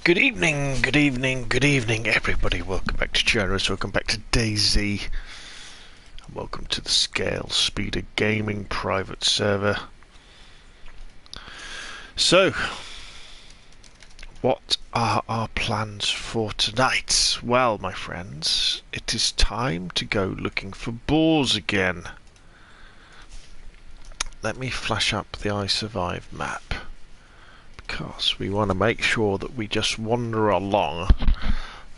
Good evening, good evening, good evening, everybody. Welcome back to Jonas. Welcome back to DayZ. And welcome to the Scalespeeder gaming private server. So, what are our plans for tonight? Well, my friends, it is time to go looking for boars again. Let me flash up the I Survive map, because we want to make sure that we just wander along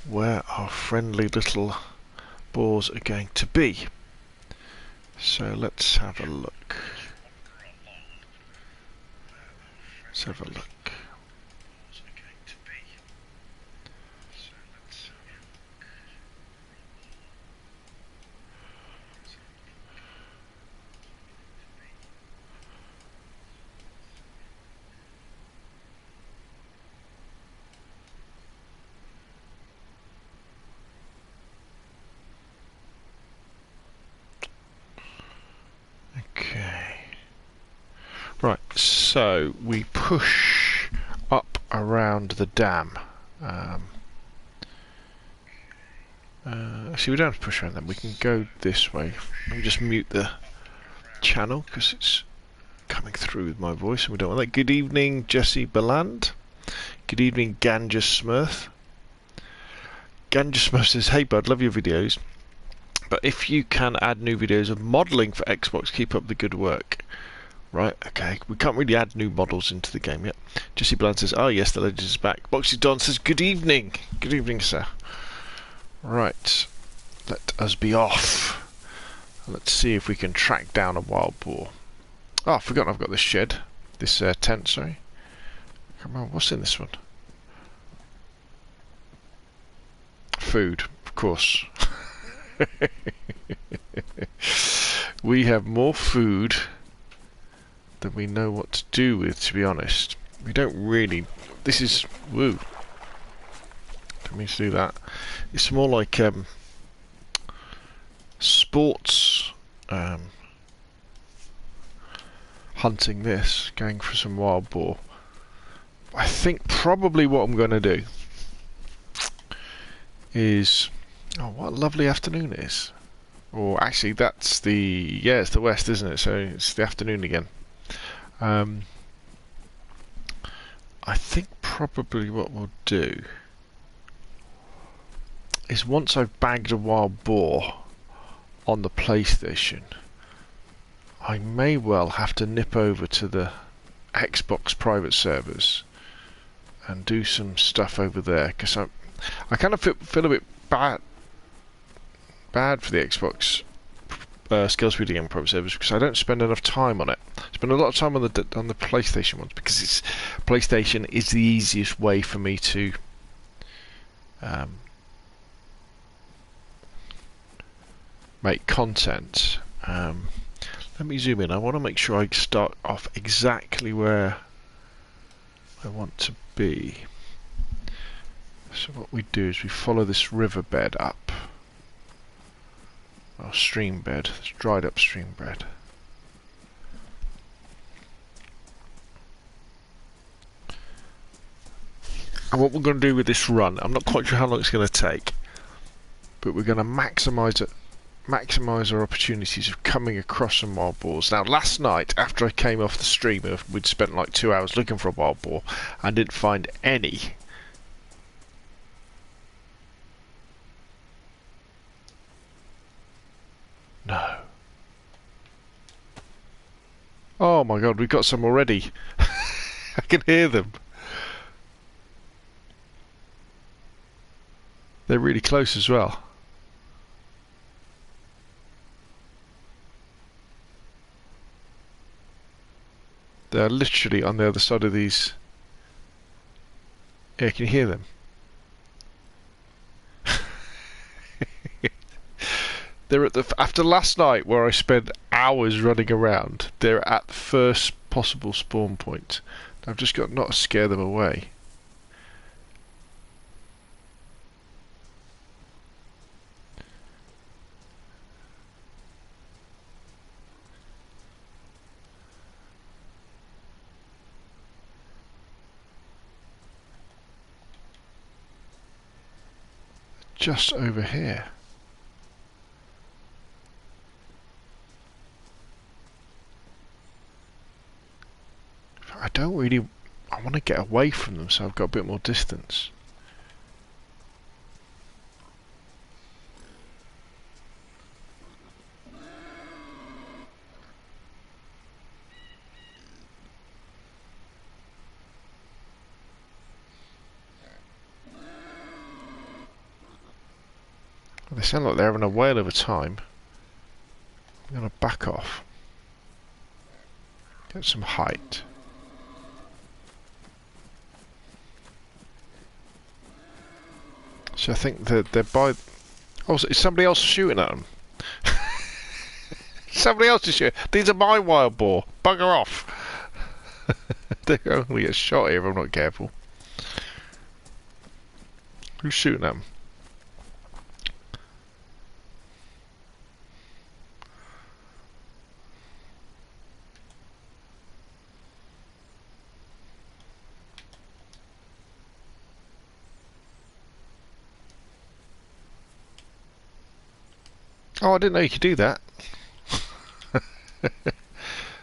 where our friendly little boars are going to be. So let's have a look. Let's have a look. Okay. Right, so we push up around the dam. Actually, we don't have to push around them. We can go this way. Let me just mute the channel because it's coming through with my voice and we don't want that. Good evening, Jesse Beland. Good evening, Ganja Smurth. Ganja Smurth says, "Hey bud, love your videos. But if you can add new videos of modelling for Xbox, keep up the good work." Right, okay. We can't really add new models into the game yet. Jesse Bland says, "Oh yes, the legend is back." Boxy Don says, "Good evening." Good evening, sir. Right, let us be off. Let's see if we can track down a wild boar. Oh, I've forgotten I've got this shed. This tent, sorry. Come on, what's in this one? Food, of course. We have more food than we know what to do with, to be honest. We don't really... This is... Woo. Don't mean to do that. It's more like sports hunting this, going for some wild boar. I think probably what I'm going to do is... Oh, what a lovely afternoon it is. Or actually, that's the... Yeah, it's the west, isn't it? So it's the afternoon again. I think probably what we'll do is once I've bagged a wild boar on the PlayStation, I may well have to nip over to the Xbox private servers and do some stuff over there, because I kind of feel a bit bad for the Xbox Scalespeeder game private servers, because I don't spend enough time on it. I spend a lot of time on the PlayStation ones, because PlayStation is the easiest way for me to make content. Let me zoom in. I want to make sure I start off exactly where I want to be. So what we do is we follow this riverbed up. Or stream bed. It's dried up stream bed. And what we're going to do with this run, I'm not quite sure how long it's going to take, but we're going to maximise our opportunities of coming across some wild boars. Now, last night, after I came off the stream, we'd spent like 2 hours looking for a wild boar and didn't find any. No. Oh my god, we've got some already. I can hear them. They're really close as well. They're literally on the other side of these. Yeah, can you hear them? They're at the... After last night, where I spent hours running around, they're at the first possible spawn point. I've just got not to scare them away. just over here. I don't really... I want to get away from them so I've got a bit more distance. They sound like they're having a whale of a time. I'm going to back off. Get some height. So I think that they're by... Oh, is somebody else shooting at them? Somebody else is shooting. These are my wild boar. Bugger off. They're going to get shot here if I'm not careful. Who's shooting at them? Oh, I didn't know you could do that.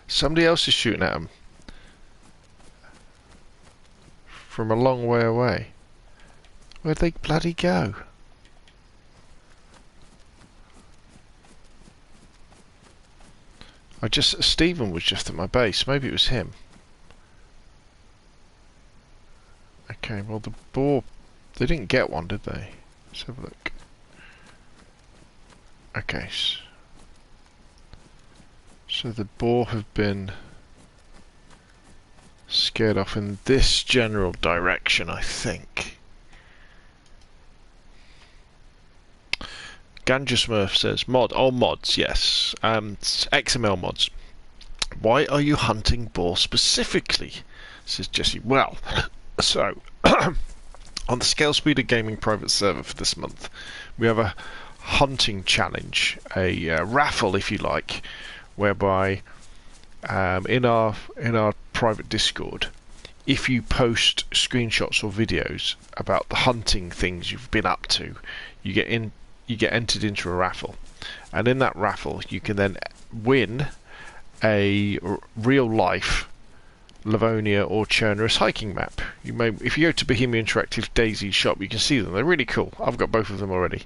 Somebody else is shooting at them. From a long way away. Where'd they bloody go? Stephen was just at my base. Maybe it was him. Okay, well the boar... They didn't get one, did they? Let's have a look. Okay, so the boar have been scared off in this general direction, I think. Ganja Smurf says, mods, yes. XML mods. Why are you hunting boar specifically? Says Jesse. Well, so, on the Scalespeeder gaming private server for this month, we have a hunting challenge, a raffle if you like, whereby in our private Discord, if you post screenshots or videos about the hunting things you've been up to, you get entered into a raffle, and in that raffle you can then win a real life Livonia or Chernerus hiking map. You may, if you go to Bohemia Interactive DayZ shop, you can see them. They're really cool. I've got both of them already.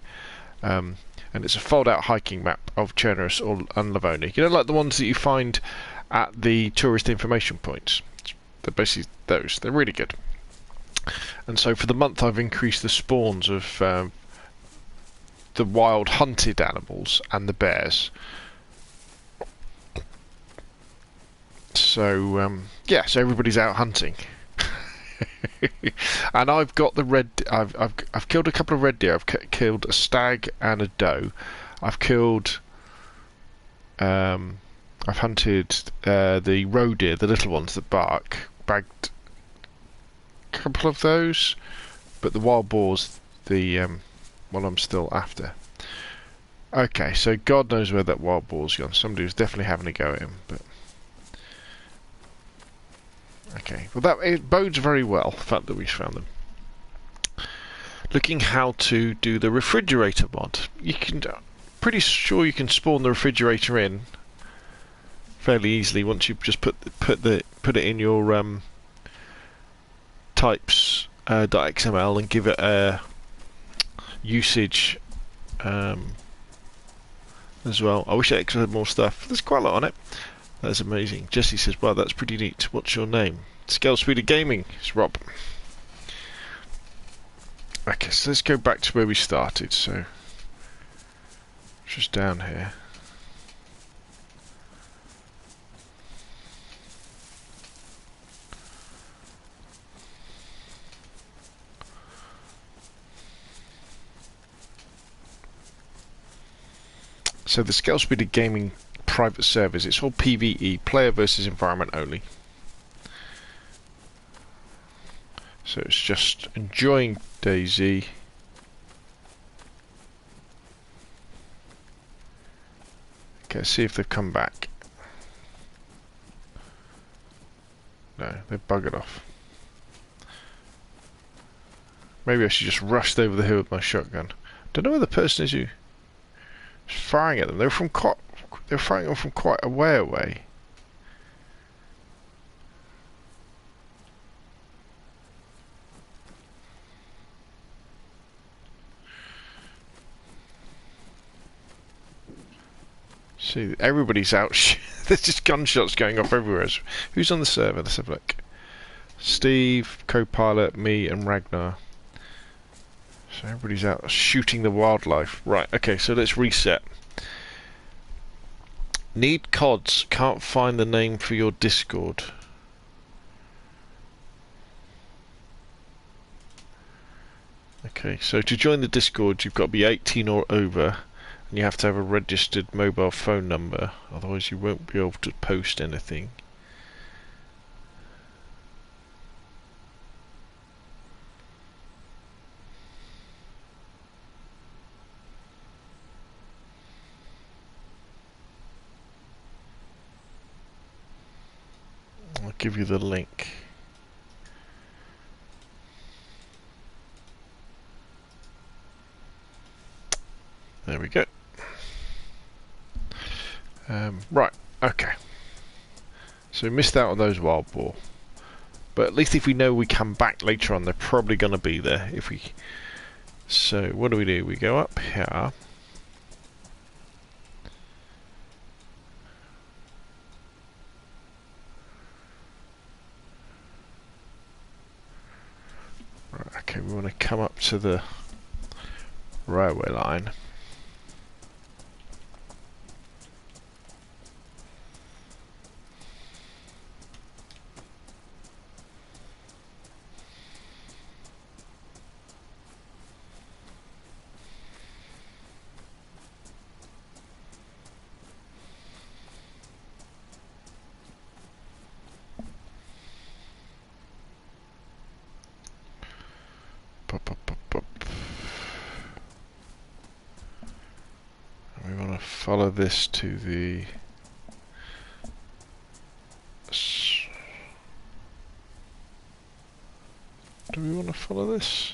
And it's a fold-out hiking map of Chernerus and Livonia. You know, like the ones that you find at the tourist information points. They're basically those. They're really good. And so for the month, I've increased the spawns of the wild hunted animals and the bears. So yeah, so everybody's out hunting. And I've got the red. I've killed a couple of red deer. I've killed a stag and a doe. I've killed. I've hunted the roe deer, the little ones that bark. Bagged a couple of those, but the wild boars, the one I'm still after. Okay, so God knows where that wild boar's gone. Somebody was definitely having a go at him, but. Okay, well that it bodes very well, the fact that we found them. Looking how to do the refrigerator mod. You can, pretty sure you can spawn the refrigerator in fairly easily once you just put it in your types .xml and give it a usage as well. I wish I had more stuff. There's quite a lot on it. That's amazing. Jesse says, wow, that's pretty neat. What's your name? Scalespeeder Gaming. It's Rob. Okay, so let's go back to where we started. So, just down here. So the Scalespeeder Gaming private servers, it's all PvE, player versus environment only. So it's just enjoying DayZ. Okay, see if they've come back. No, they've buggered off. Maybe I should just rush over the hill with my shotgun. Don't know where the person is who is firing at them. They're firing them from quite a way away. See, everybody's out. There's just gunshots going off everywhere. Who's on the server? Let's have a look. Steve, co-pilot, me, and Ragnar. So everybody's out shooting the wildlife. Right, okay, so let's reset. Need CODs. Can't find the name for your Discord. Okay, so to join the Discord, you've got to be 18 or over. And you have to have a registered mobile phone number, otherwise you won't be able to post anything. I'll give you the link. There we go. Right, okay. So we missed out on those wild boar. But at least if we know we come back later on, they're probably going to be there. If we. So what do? We go up here. Right, okay, we want to come up to the railway line. We want to follow this to the do we want to follow this?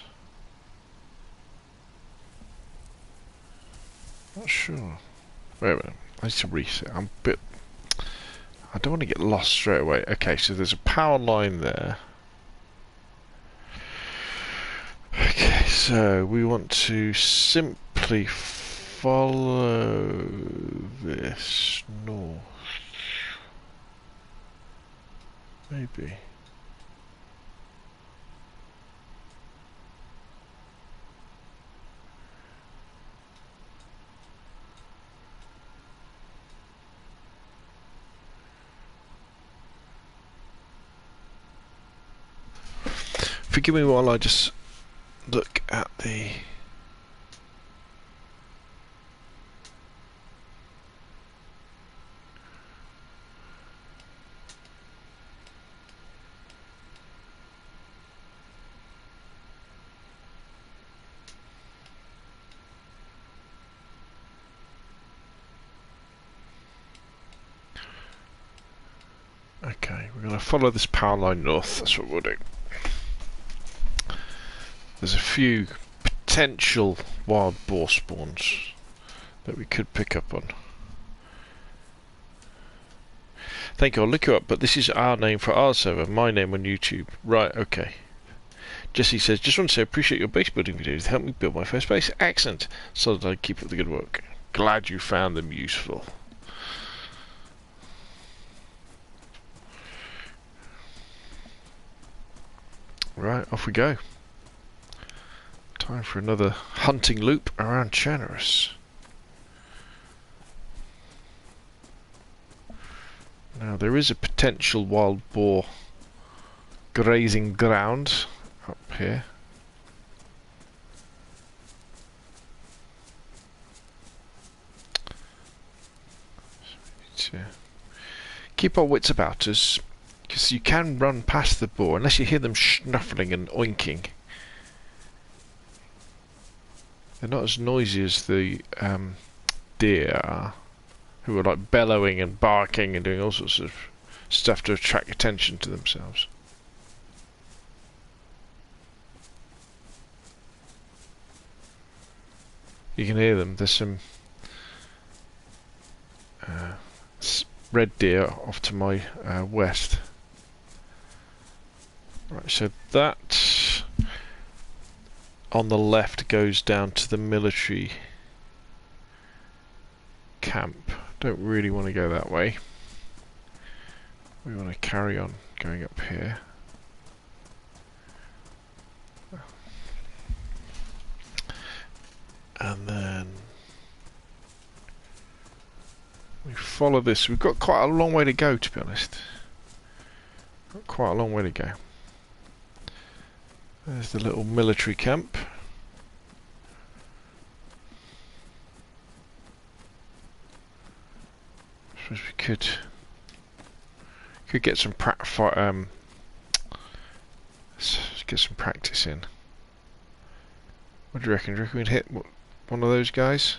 Not sure. Wait a minute, I need to reset. I don't want to get lost straight away. Okay, so there's a power line there. Okay, so we want to simply follow this north. Maybe. Forgive me while I just look at the okay, we're going to follow this power line north, that's what we'll do. There's a few potential wild boar spawns that we could pick up on. Thank you, I'll look you up, but this is our name for our server, my name on YouTube. Right, okay. Jesse says, just want to say I appreciate your base building videos to help me build my first base. Excellent. So that I keep up the good work. Glad you found them useful. Right, off we go. Time for another hunting loop around Chernarus. Now there is a potential wild boar grazing ground up here. So keep our wits about us, because you can run past the boar unless you hear them snuffling and oinking. They're not as noisy as the deer are, who are like bellowing and barking and doing all sorts of stuff to attract attention to themselves. You can hear them. There's some red deer off to my west. Right, so that on the left goes down to the military camp. Don't really want to go that way. We want to carry on going up here. And then we follow this. We've got quite a long way to go, to be honest. Got quite a long way to go. There's the little military camp. Suppose we could get some get some practice in. What do you reckon? Do you reckon we'd hit one of those guys?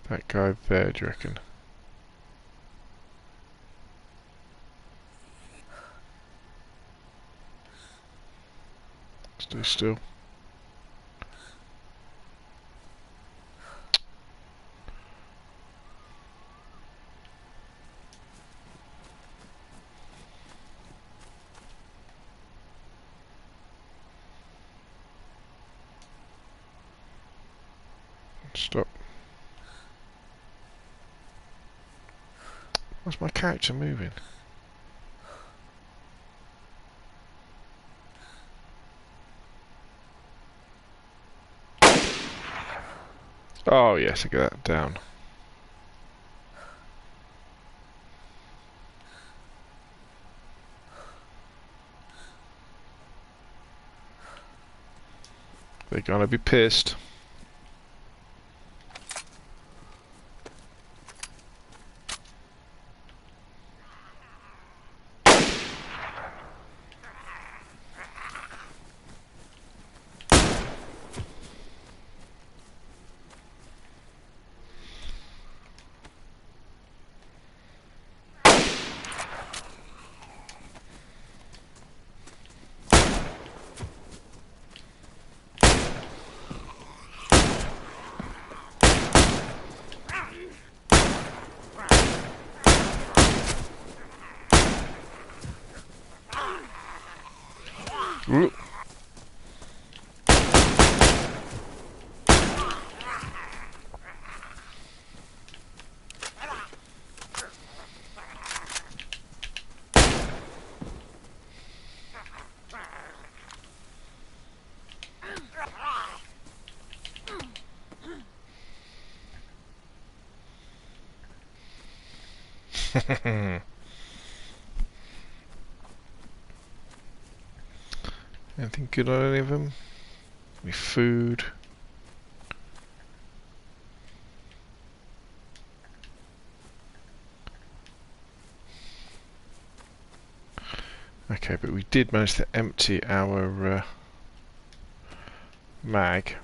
That guy there, do you reckon? Stay still. Stop. Why's my character moving? Oh yes, I get that down. They're gonna be pissed. Ooh. Anything good on any of them? Any food? Okay, but we did manage to empty our mag.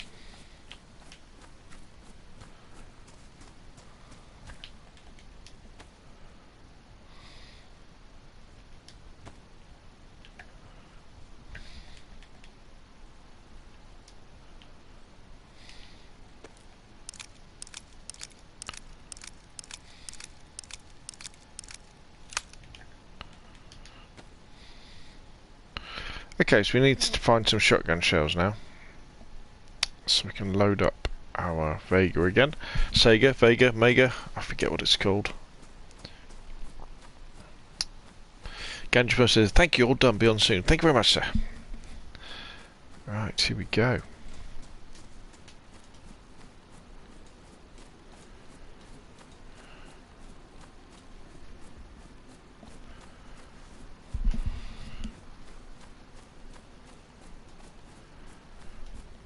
Okay, so we need to find some shotgun shells now, so we can load up our Vega again. Vega, Mega, I forget what it's called. Ganjapa says, thank you, all done, be on soon. Thank you very much, sir. Right, here we go.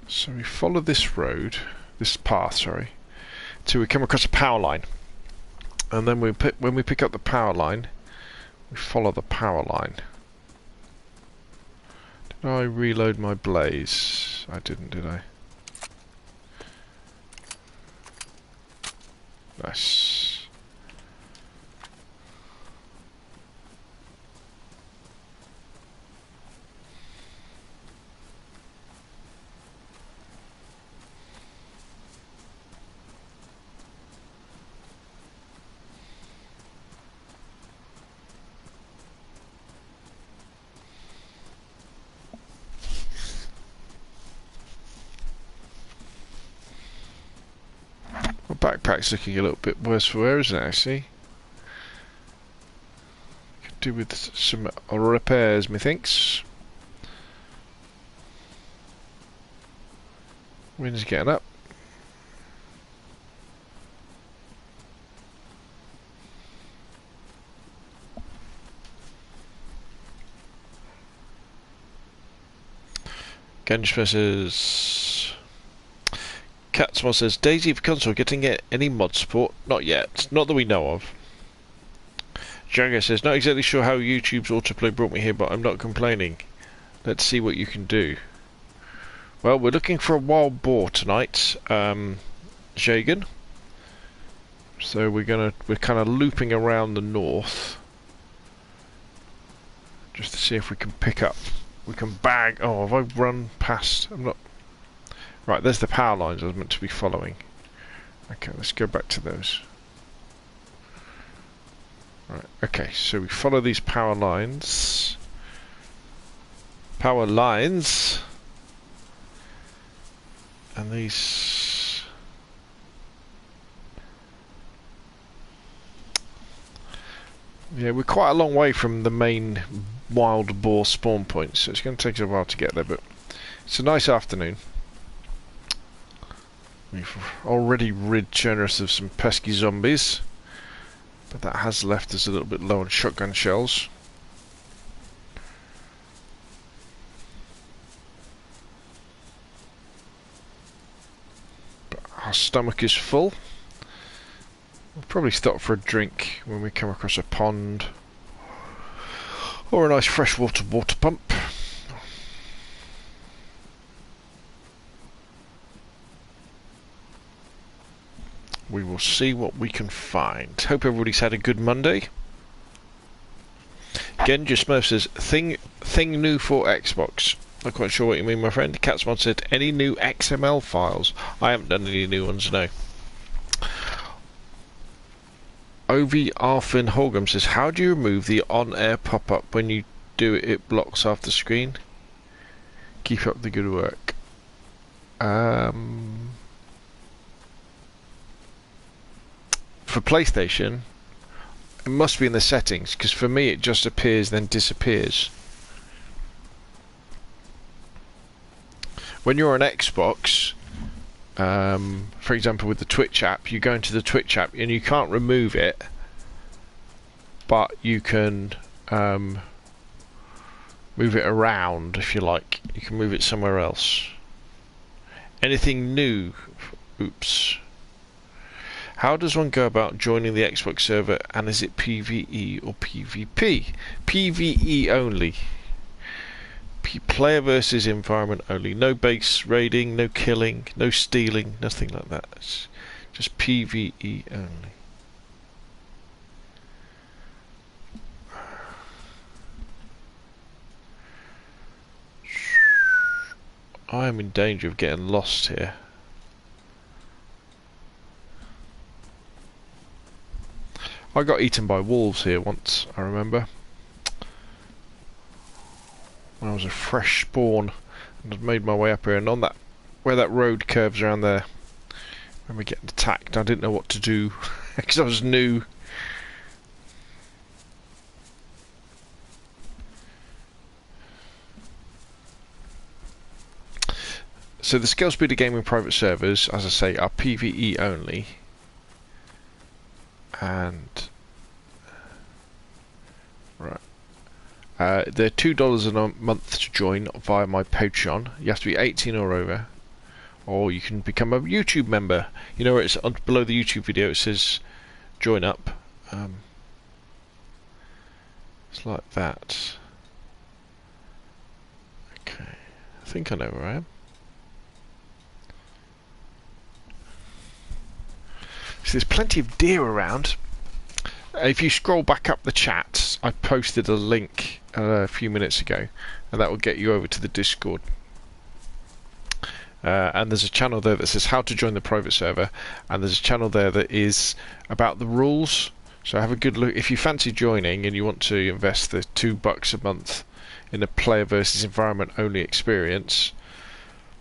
So we follow this road, this path, sorry, till we come across a power line, and then when we pick up the power line, we follow the power line. Did I reload my blaze? I didn't, did I? Nice. backpack's looking a little bit worse for wear, isn't it, actually? Could do with some repairs, methinks. Wind's getting up. Genj versus Catsmore says, DayZ for console getting any mod support? Not yet. Not that we know of. Django says, not exactly sure how YouTube's autoplay brought me here, but I'm not complaining. Let's see what you can do. Well, we're looking for a wild boar tonight, Jagan. So we're kind of looping around the north, just to see if we can pick up. We can bag. Oh, have I run past? I'm not. Right, there's the power lines I was meant to be following. Okay, let's go back to those. Right, okay, so we follow these power lines. Power lines. And these. Yeah, we're quite a long way from the main Wild Boar spawn point, so it's going to take us a while to get there, but it's a nice afternoon. We've already rid Generous of some pesky zombies, but that has left us a little bit low on shotgun shells. But our stomach is full. We'll probably stop for a drink when we come across a pond or a nice freshwater water pump. We will see what we can find. Hope everybody's had a good Monday. Genja Smurf says, thing new for Xbox. Not quite sure what you mean, my friend. Catsmon said, any new XML files? I haven't done any new ones, no. Ovi Arfin Holgum says, how do you remove the on-air pop-up when you do it? It blocks half the screen. Keep up the good work. For PlayStation, it must be in the settings, because for me it just appears then disappears. When you're on Xbox, for example with the Twitch app, you go into the Twitch app and you can't remove it, but you can move it around if you like. You can move it somewhere else. Anything new? Oops. How does one go about joining the Xbox server, and is it PvE or PvP? PvE only. Player versus environment only. No base raiding, no killing, no stealing, nothing like that. It's just PvE only. I am in danger of getting lost here. I got eaten by wolves here once, I remember. When I was a fresh spawn and had made my way up here, and on that, where that road curves around there, when we get attacked, I didn't know what to do because I was new. So the Scalespeeder gaming private servers, as I say, are PvE only. And right, they're $2 a month to join via my Patreon. You have to be 18 or over, or you can become a YouTube member. You know where it's below the YouTube video, it says join up. It's like that. Okay, I think I know where I am. So there's plenty of deer around. If you scroll back up the chat, I posted a link a few minutes ago, and that will get you over to the Discord. And there's a channel there that says how to join the private server, and there's a channel there that is about the rules. So have a good look. If you fancy joining and you want to invest the $2 a month in a player versus environment only experience,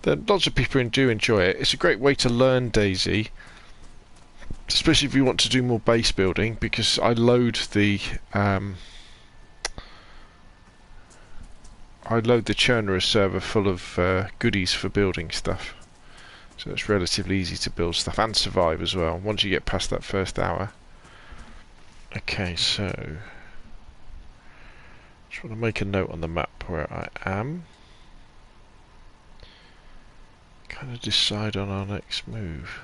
then lots of people do enjoy it. It's a great way to learn DayZ. especially if you want to do more base building, because I load the churner server full of goodies for building stuff, so it's relatively easy to build stuff and survive as well once you get past that first hour. Okay, so just want to make a note on the map where I am. Kind of decide on our next move.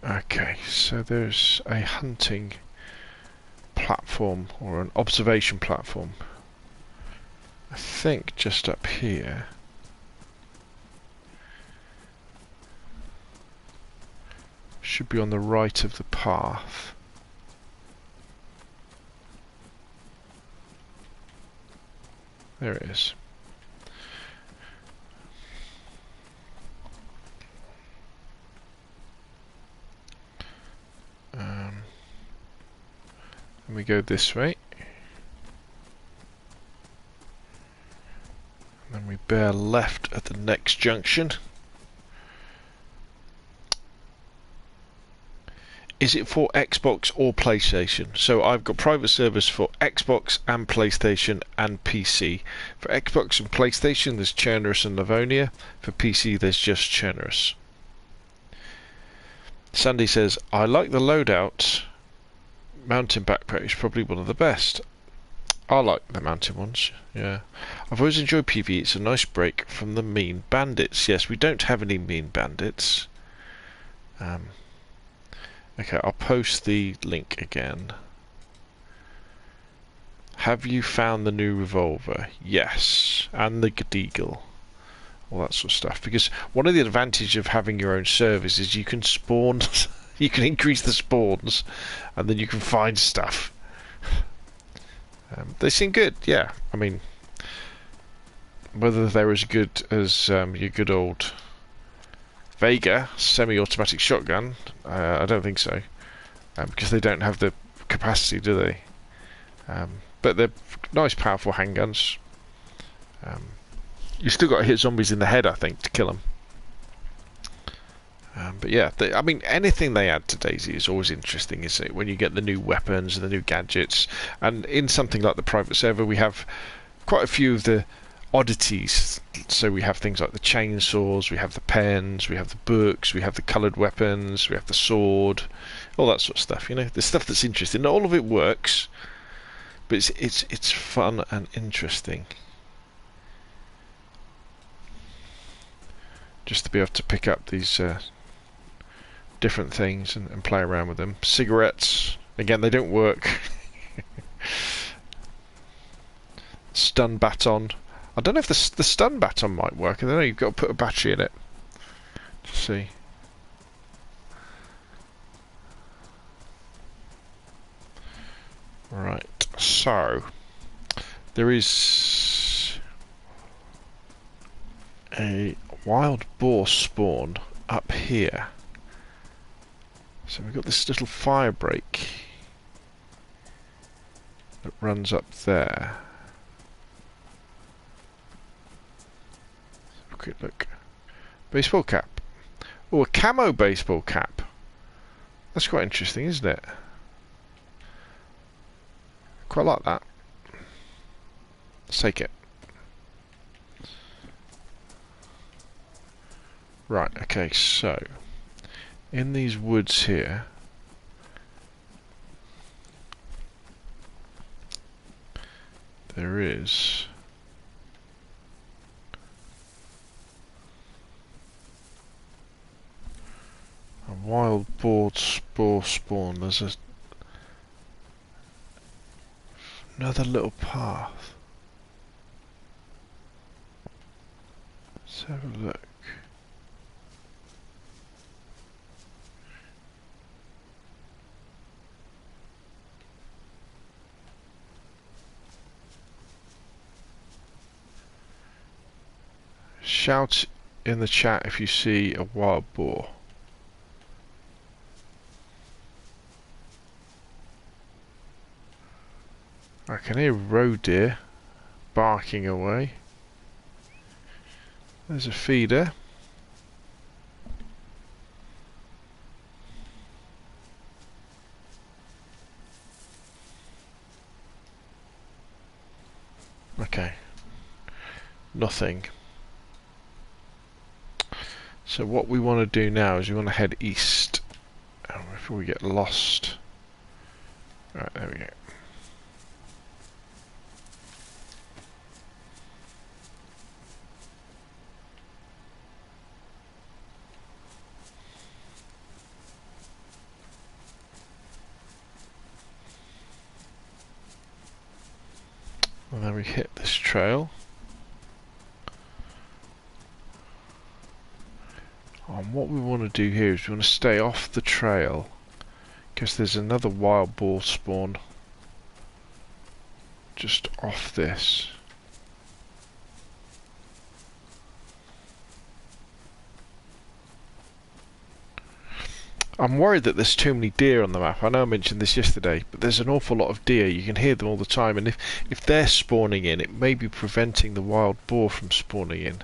Okay, so there's a hunting platform or an observation platform, I think just up here. Should be on the right of the path. There it is. And we go this way. And then we bear left at the next junction. Is it for Xbox or PlayStation? So I've got private servers for Xbox and PlayStation and PC. For Xbox and PlayStation there's Chernarus and Livonia. For PC there's just Chernarus. Sandy says, I like the loadout. Mountain backpack is probably one of the best. I like the mountain ones, yeah. I've always enjoyed PvE. It's a nice break from the mean bandits. Yes, we don't have any mean bandits. Okay, I'll post the link again. Have you found the new revolver? Yes, and the Deagle. All that sort of stuff. Because one of the advantages of having your own servers is you can spawn, you can increase the spawns, and then you can find stuff. They seem good, yeah. I mean, whether they're as good as your good old Vega semi-automatic shotgun, I don't think so, because they don't have the capacity, do they? But they're nice, powerful handguns. You still got to hit zombies in the head, I think, to kill them. But yeah, I mean, anything they add to DayZ is always interesting, isn't it? When you get the new weapons and the new gadgets, and in something like the private server, we have quite a few of the oddities. So we have things like the chainsaws, we have the pens, we have the books, we have the coloured weapons, we have the sword, all that sort of stuff. You know, the stuff that's interesting. Not all of it works, but it's fun and interesting. Just to be able to pick up these different things and play around with them. Cigarettes, again, they don't work. Stun baton. I don't know if the stun baton might work. I don't know, you've got to put a battery in it to see. Right, so there is a Wild Boar Spawn up here. So we've got this little fire break that runs up there. Let's have a quick look. Baseball cap. Oh, a camo baseball cap. That's quite interesting, isn't it? Quite like that. Let's take it. Right, okay, so in these woods here there is a Wild Boar Spawn. There's another little path. Let's have a look. Shout in the chat if you see a wild boar. I can hear roe deer barking away. There's a feeder. Okay. Nothing. So what we want to do now is we want to head east before we get lost. Right, there we go. And then we hit this trail. And what we want to do here is we want to stay off the trail because there's another wild boar spawn just off this. I'm worried that there's too many deer on the map. I know I mentioned this yesterday, but there's an awful lot of deer. You can hear them all the time, and if they're spawning in, it may be preventing the wild boar from spawning in.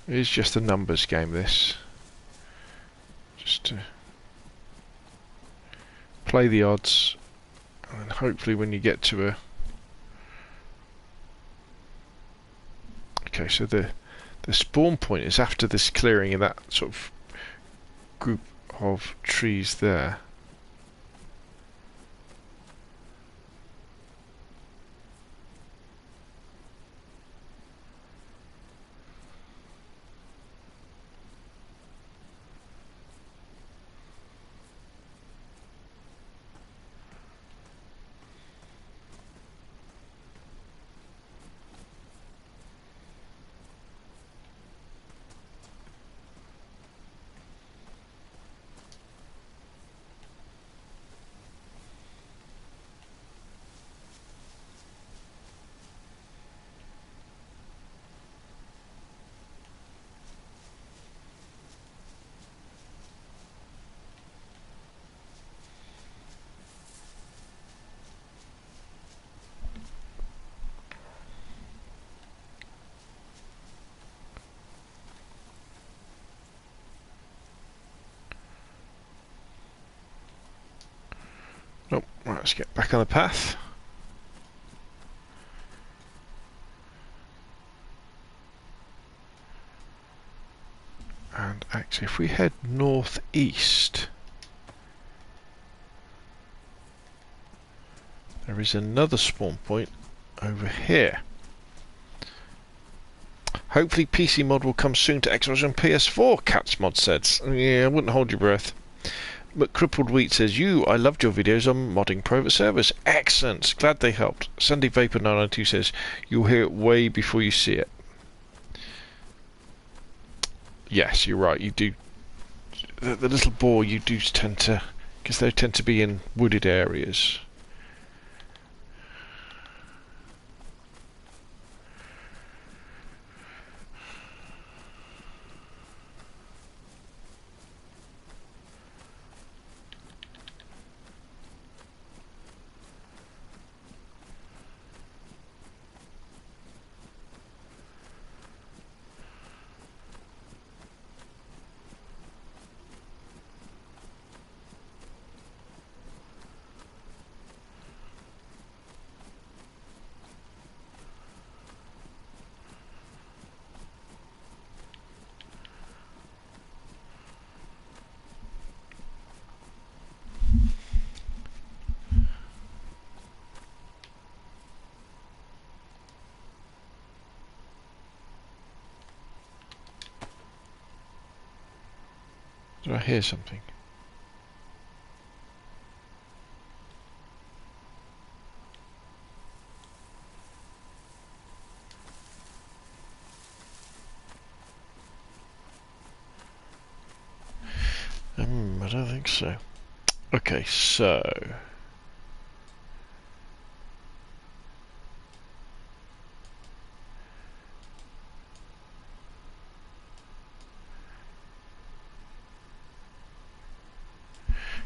It is just a numbers game, this. Just to play the odds, and then hopefully when you get to a... Okay, so the spawn point is after this clearing in that sort of group of trees there. Nope, right, let's get back on the path. And actually, if we head northeast, there is another spawn point over here. Hopefully PC mod will come soon to Xbox and PS4, Cats mod says. Yeah, I wouldn't hold your breath. But Crippled Wheat says, I loved your videos on modding private servers. Excellent. Glad they helped. Sandy Vapor 992 says, you'll hear it way before you see it. Yes, you're right. You do. The little boar, you do tend to, because they tend to be in wooded areas. Did I hear something? I don't think so. Okay, so...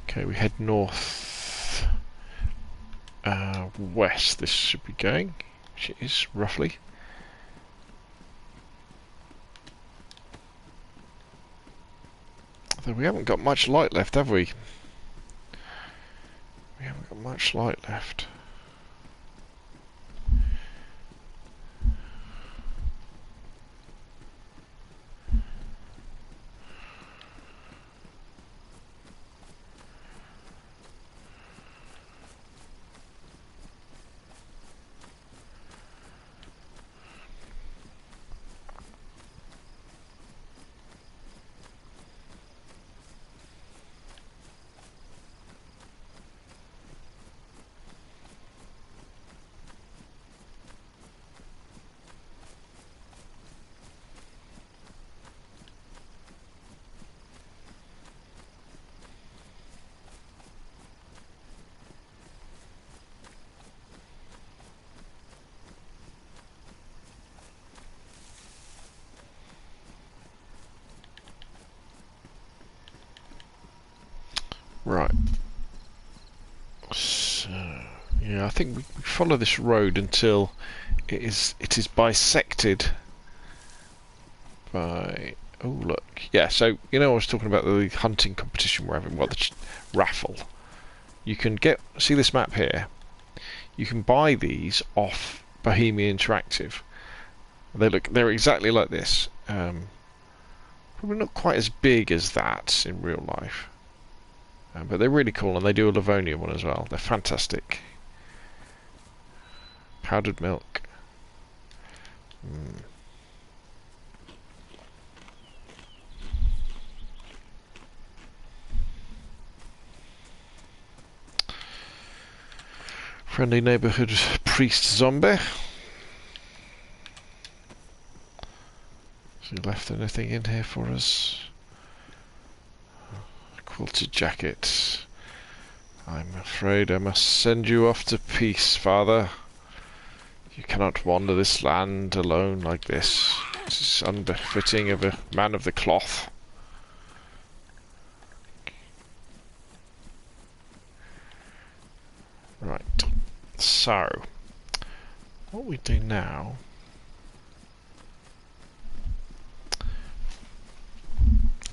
Okay, we head north, west. This should be going, which it is roughly. Although we haven't got much light left, have we? We haven't got much light left. Right. So, yeah, I think we follow this road until it is bisected by... Oh, look. Yeah, so, you know I was talking about the hunting competition we're having, well, the raffle. You can see this map here? You can buy these off Bohemia Interactive. They're exactly like this. Probably not quite as big as that in real life. But they're really cool, and they do a Livonia one as well. They're fantastic. Powdered milk. Friendly neighbourhood priest zombie. Has he left anything in here for us? Quilted jacket. I'm afraid I must send you off to peace, father. You cannot wander this land alone like this. This is unbefitting of a man of the cloth. Right. So, what we do now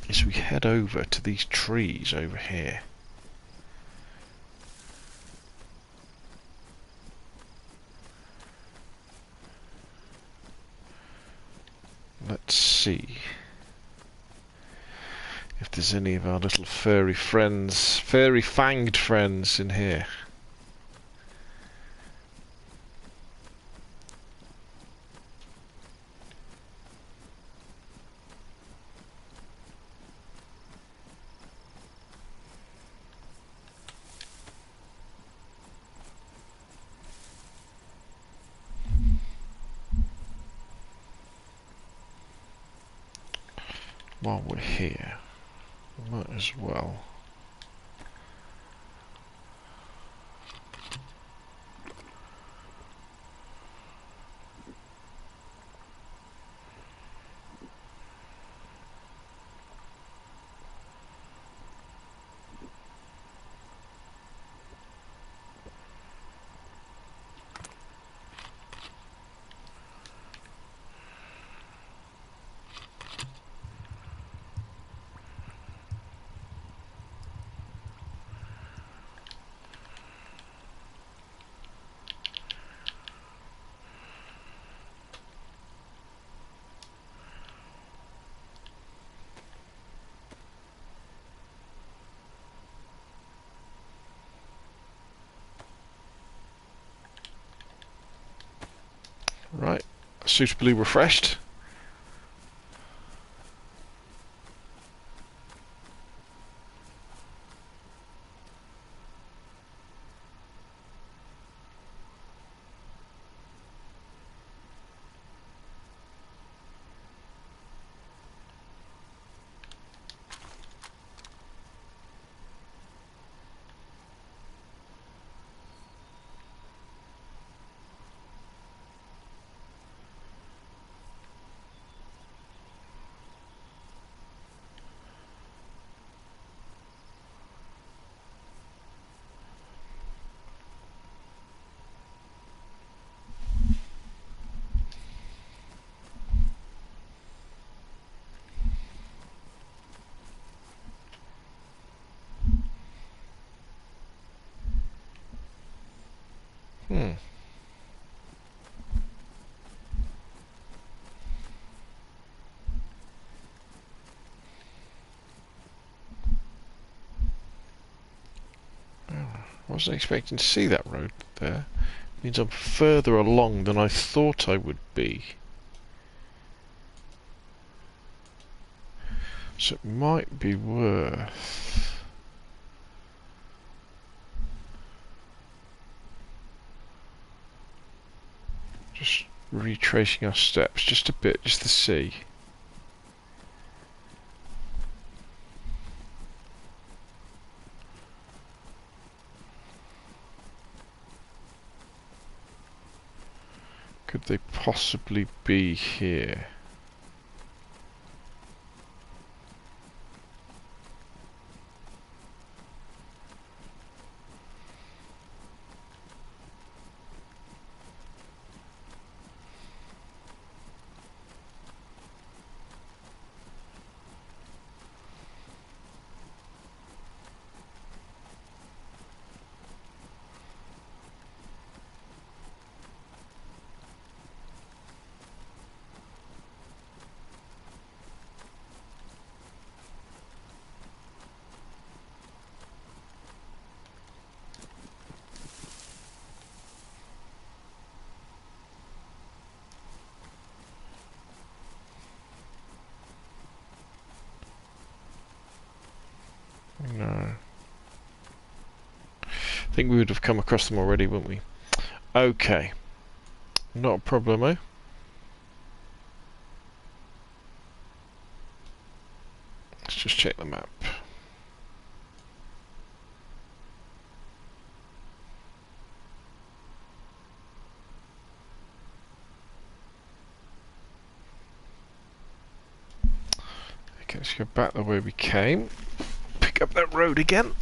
is we head over to these trees over here. Let's see if there's any of our little furry friends, furry fanged friends in here. While we're here, we might as well. Right, suitably refreshed. wasn't expecting to see that road there. Means I'm further along than I thought I would be. So it might be worth just retracing our steps just a bit, just to see. Could they possibly be here? No. I think we would have come across them already, wouldn't we? Okay. Not a problemo. Let's just check the map. Okay, let's go back the way we came. Pick up that road again.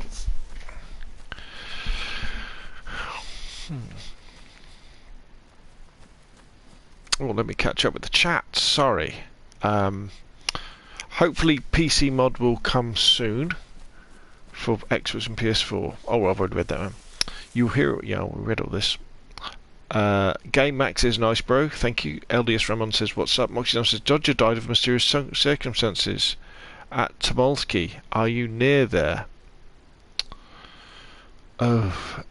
Oh, let me catch up with the chat. Sorry. Hopefully PC mod will come soon for Xbox and PS4. Oh, well, I've already read that one. You hear it? Yeah, we read all this. Game Max is nice, bro. Thank you. LDS Ramon says, "What's up?" Moxie says, "Dodger died of mysterious circumstances at Tomolsky. Are you near there?" Oh,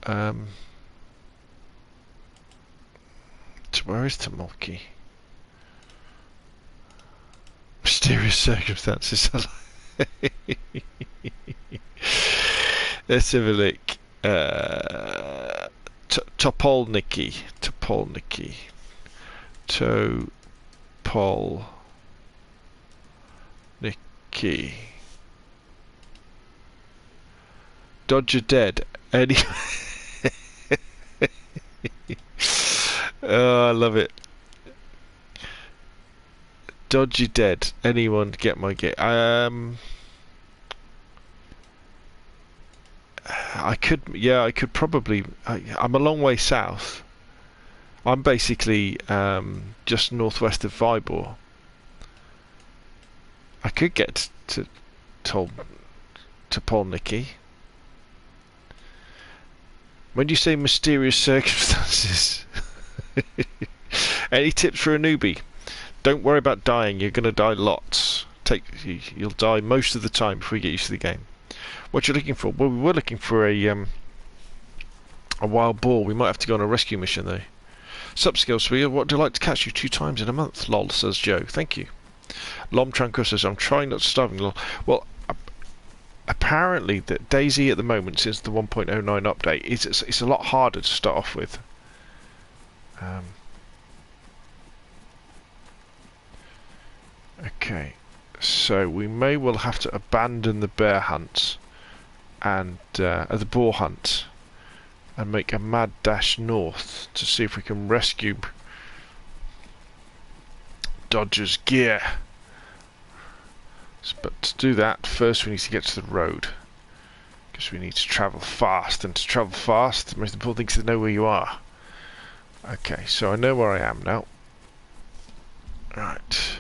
where is Tomolsky? Mysterious circumstances. Let's have a look. Topolniki. Dodger dead. Any oh, I love it. Dodgy dead. Anyone get my get? I could, yeah, I could probably. I'm a long way south. I'm basically just northwest of Wild Boar. I could get to Polniki. When you say mysterious circumstances, any tips for a newbie? Don't worry about dying. You're going to die lots. You'll die most of the time before you get used to the game. What you're looking for? Well, we were looking for a wild boar. We might have to go on a rescue mission though. Sup, Scalespeeder? What do I like to catch you 2 times in a month? Lol, says Joe. Thank you. Lom Tranco says, "I'm trying not to starving." Lol. Well, apparently that DayZ at the moment, since the 1.09 update, it's a lot harder to start off with. Okay, so we may well have to abandon the bear hunt and the boar hunt and make a mad dash north to see if we can rescue Dodger's gear. But to do that, first we need to get to the road, because we need to travel fast, and to travel fast, the most important thing is to know where you are. Okay, so I know where I am now. Right.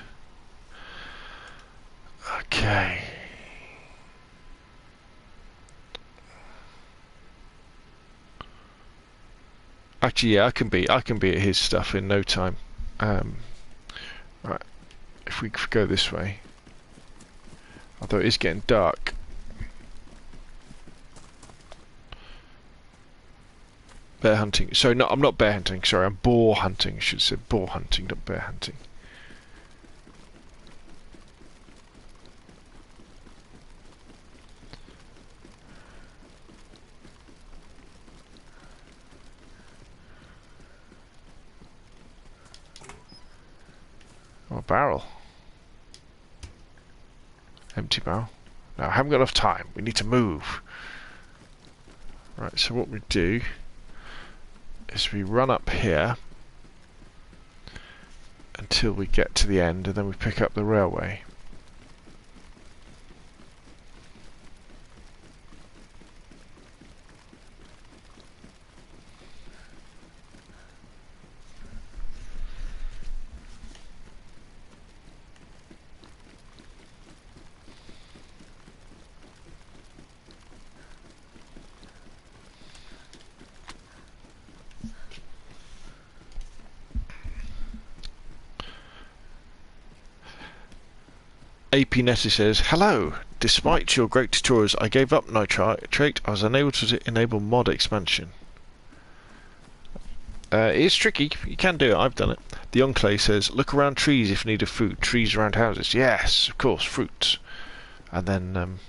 Okay. Actually, yeah, I can be at his stuff in no time. Right. If we go this way, although it is getting dark. Bear hunting. So no, I'm not bear hunting. Sorry, I'm boar hunting. I should have said boar hunting, not bear hunting. Oh, a barrel. Empty barrel. Now, I haven't got enough time. We need to move. Right, so what we do is we run up here until we get to the end, and then we pick up the railway. AP Netty says, hello! Despite your great tutorials, I gave up Nitrate. I was unable to enable mod expansion. It's tricky. You can do it. I've done it. The Enclave says, look around trees if you need a food. Trees around houses. Yes, of course, fruits. And then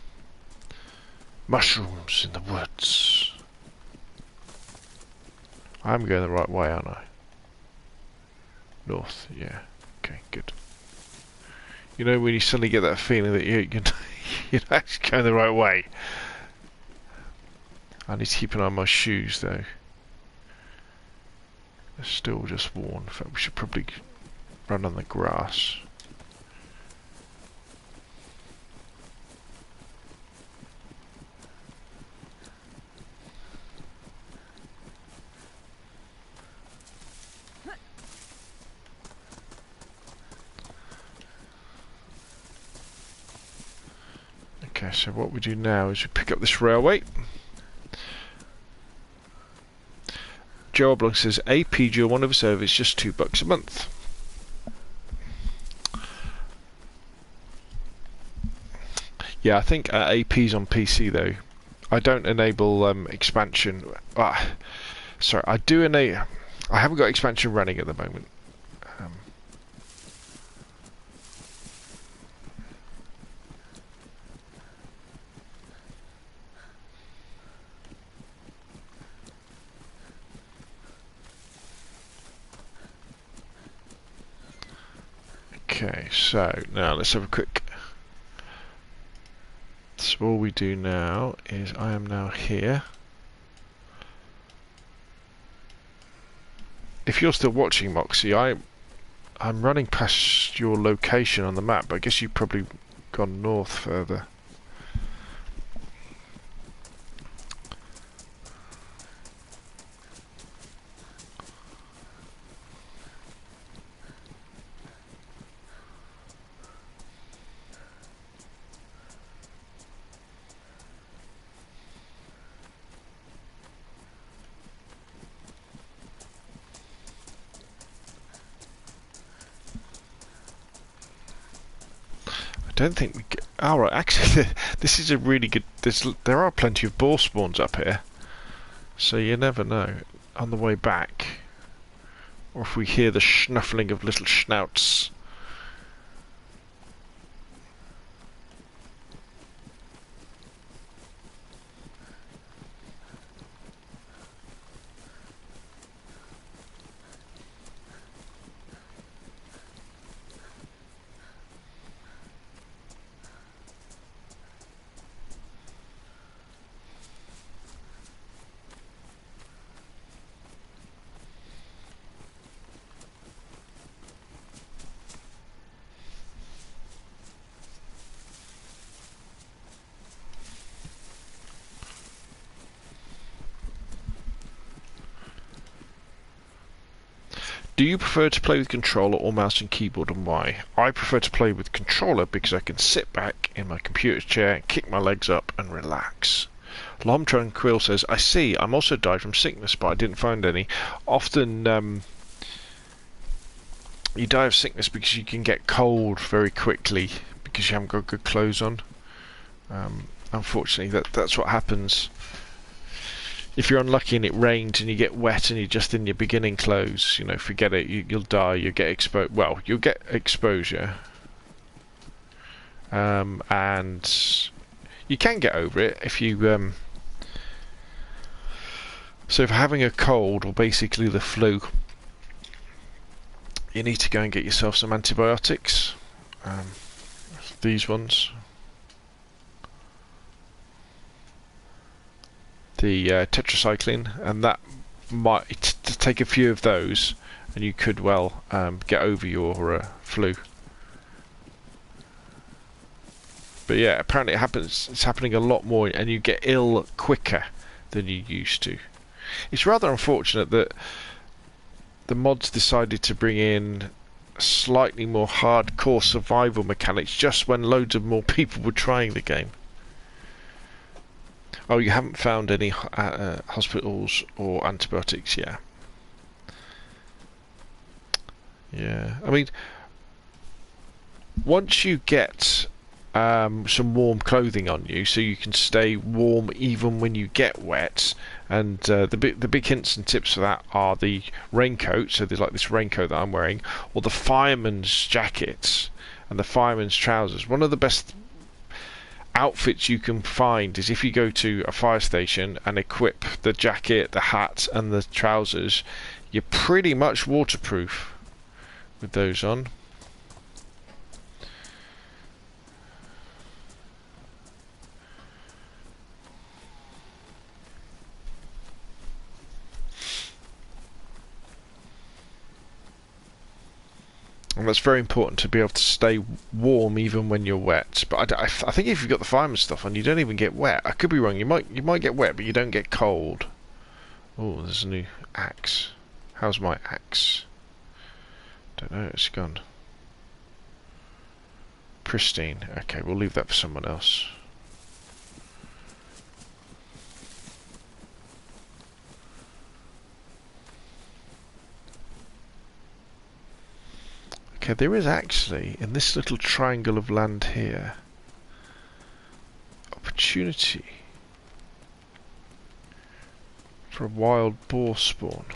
mushrooms in the woods. I'm going the right way, aren't I? North, yeah. Okay, good. You know when you suddenly get that feeling that you're actually going the right way. I need to keep an eye on my shoes though. They're still just worn. In fact, we should probably run on the grass. Okay, so what we do now is we pick up this railway. Joe Oblong says, AP dual one over service, just $2 a month. Yeah, I think AP's on PC though. I don't enable expansion. Sorry, I do enable. I haven't got expansion running at the moment. Okay, so now let's have a quick. So all we do now is I am now here. If you're still watching, Moxie, I'm running past your location on the map, but I guess you've probably gone north further. I don't think we get. Oh, right, actually, this is a really good. There are plenty of boar spawns up here, so you never know. On the way back, or if we hear the snuffling of little snouts. Do you prefer to play with controller or mouse and keyboard, and why? I prefer to play with controller because I can sit back in my computer chair, kick my legs up and relax. Lom Tranquil says, I see, I'm also died from sickness, but I didn't find any. Often you die of sickness because you can get cold very quickly because you haven't got good clothes on. Unfortunately, that's what happens. if you're unlucky and it rains and you get wet and you're just in your beginning clothes, you know, forget it. You'll die. You'll get exposed. Well, you'll get exposure, and you can get over it if you. So if having a cold or basically the flu, you need to go and get yourself some antibiotics. These ones. The tetracycline, and that might take a few of those and you could well get over your flu. But yeah, apparently it's happening a lot more and you get ill quicker than you used to. It's rather unfortunate that the mods decided to bring in slightly more hardcore survival mechanics just when loads of more people were trying the game. Oh, you haven't found any hospitals or antibiotics yet? Yeah, I mean, once you get some warm clothing on you, so you can stay warm even when you get wet, and the big hints and tips for that are the raincoat. So there's like this raincoat that I'm wearing, or the fireman's jackets and the fireman's trousers. One of the best outfits you can find is if you go to a fire station and equip the jacket, the hat and the trousers, you're pretty much waterproof with those on. And that's very important to be able to stay warm even when you're wet. But I think if you've got the fireman stuff on, you don't even get wet. I could be wrong. You might get wet, but you don't get cold. Oh, there's a new axe. How's my axe? Don't know. It's gone. Pristine. Okay, we'll leave that for someone else. Okay, there is actually, in this little triangle of land here, opportunity for a wild boar spawn.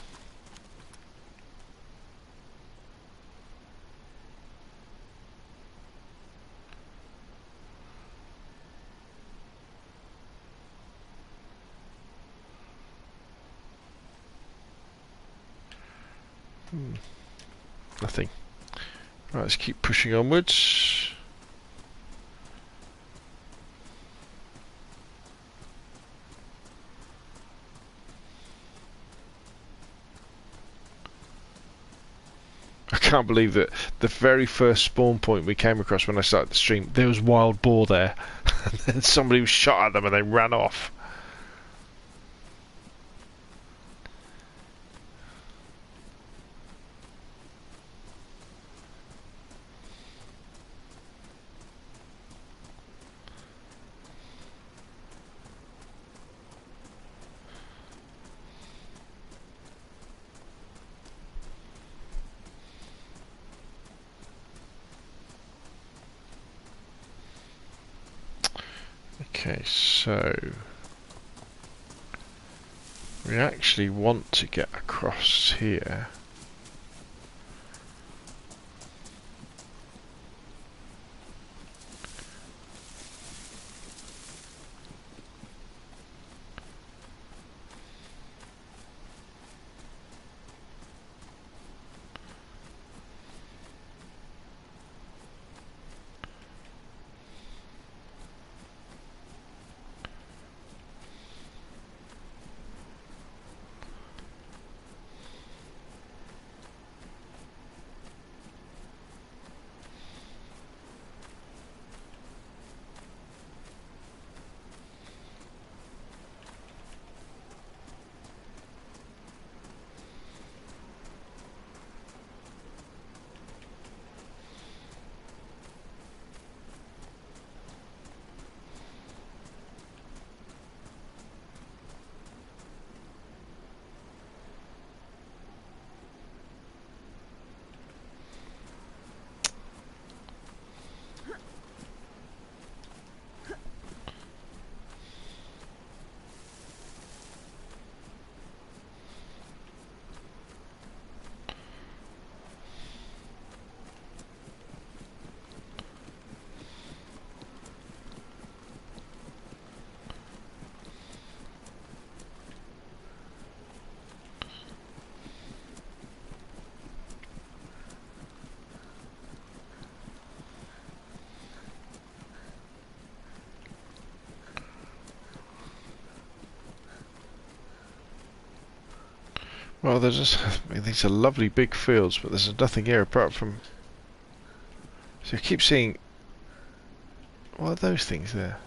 Nothing. Right, let's keep pushing onwards. I can't believe that the very first spawn point we came across when I started the stream, there was wild boar there. And then somebody shot at them and they ran off. Okay, so we actually want to get across here. Well, there's just, I mean, these are lovely big fields, but there's nothing here apart from... So I keep seeing... What are those things there?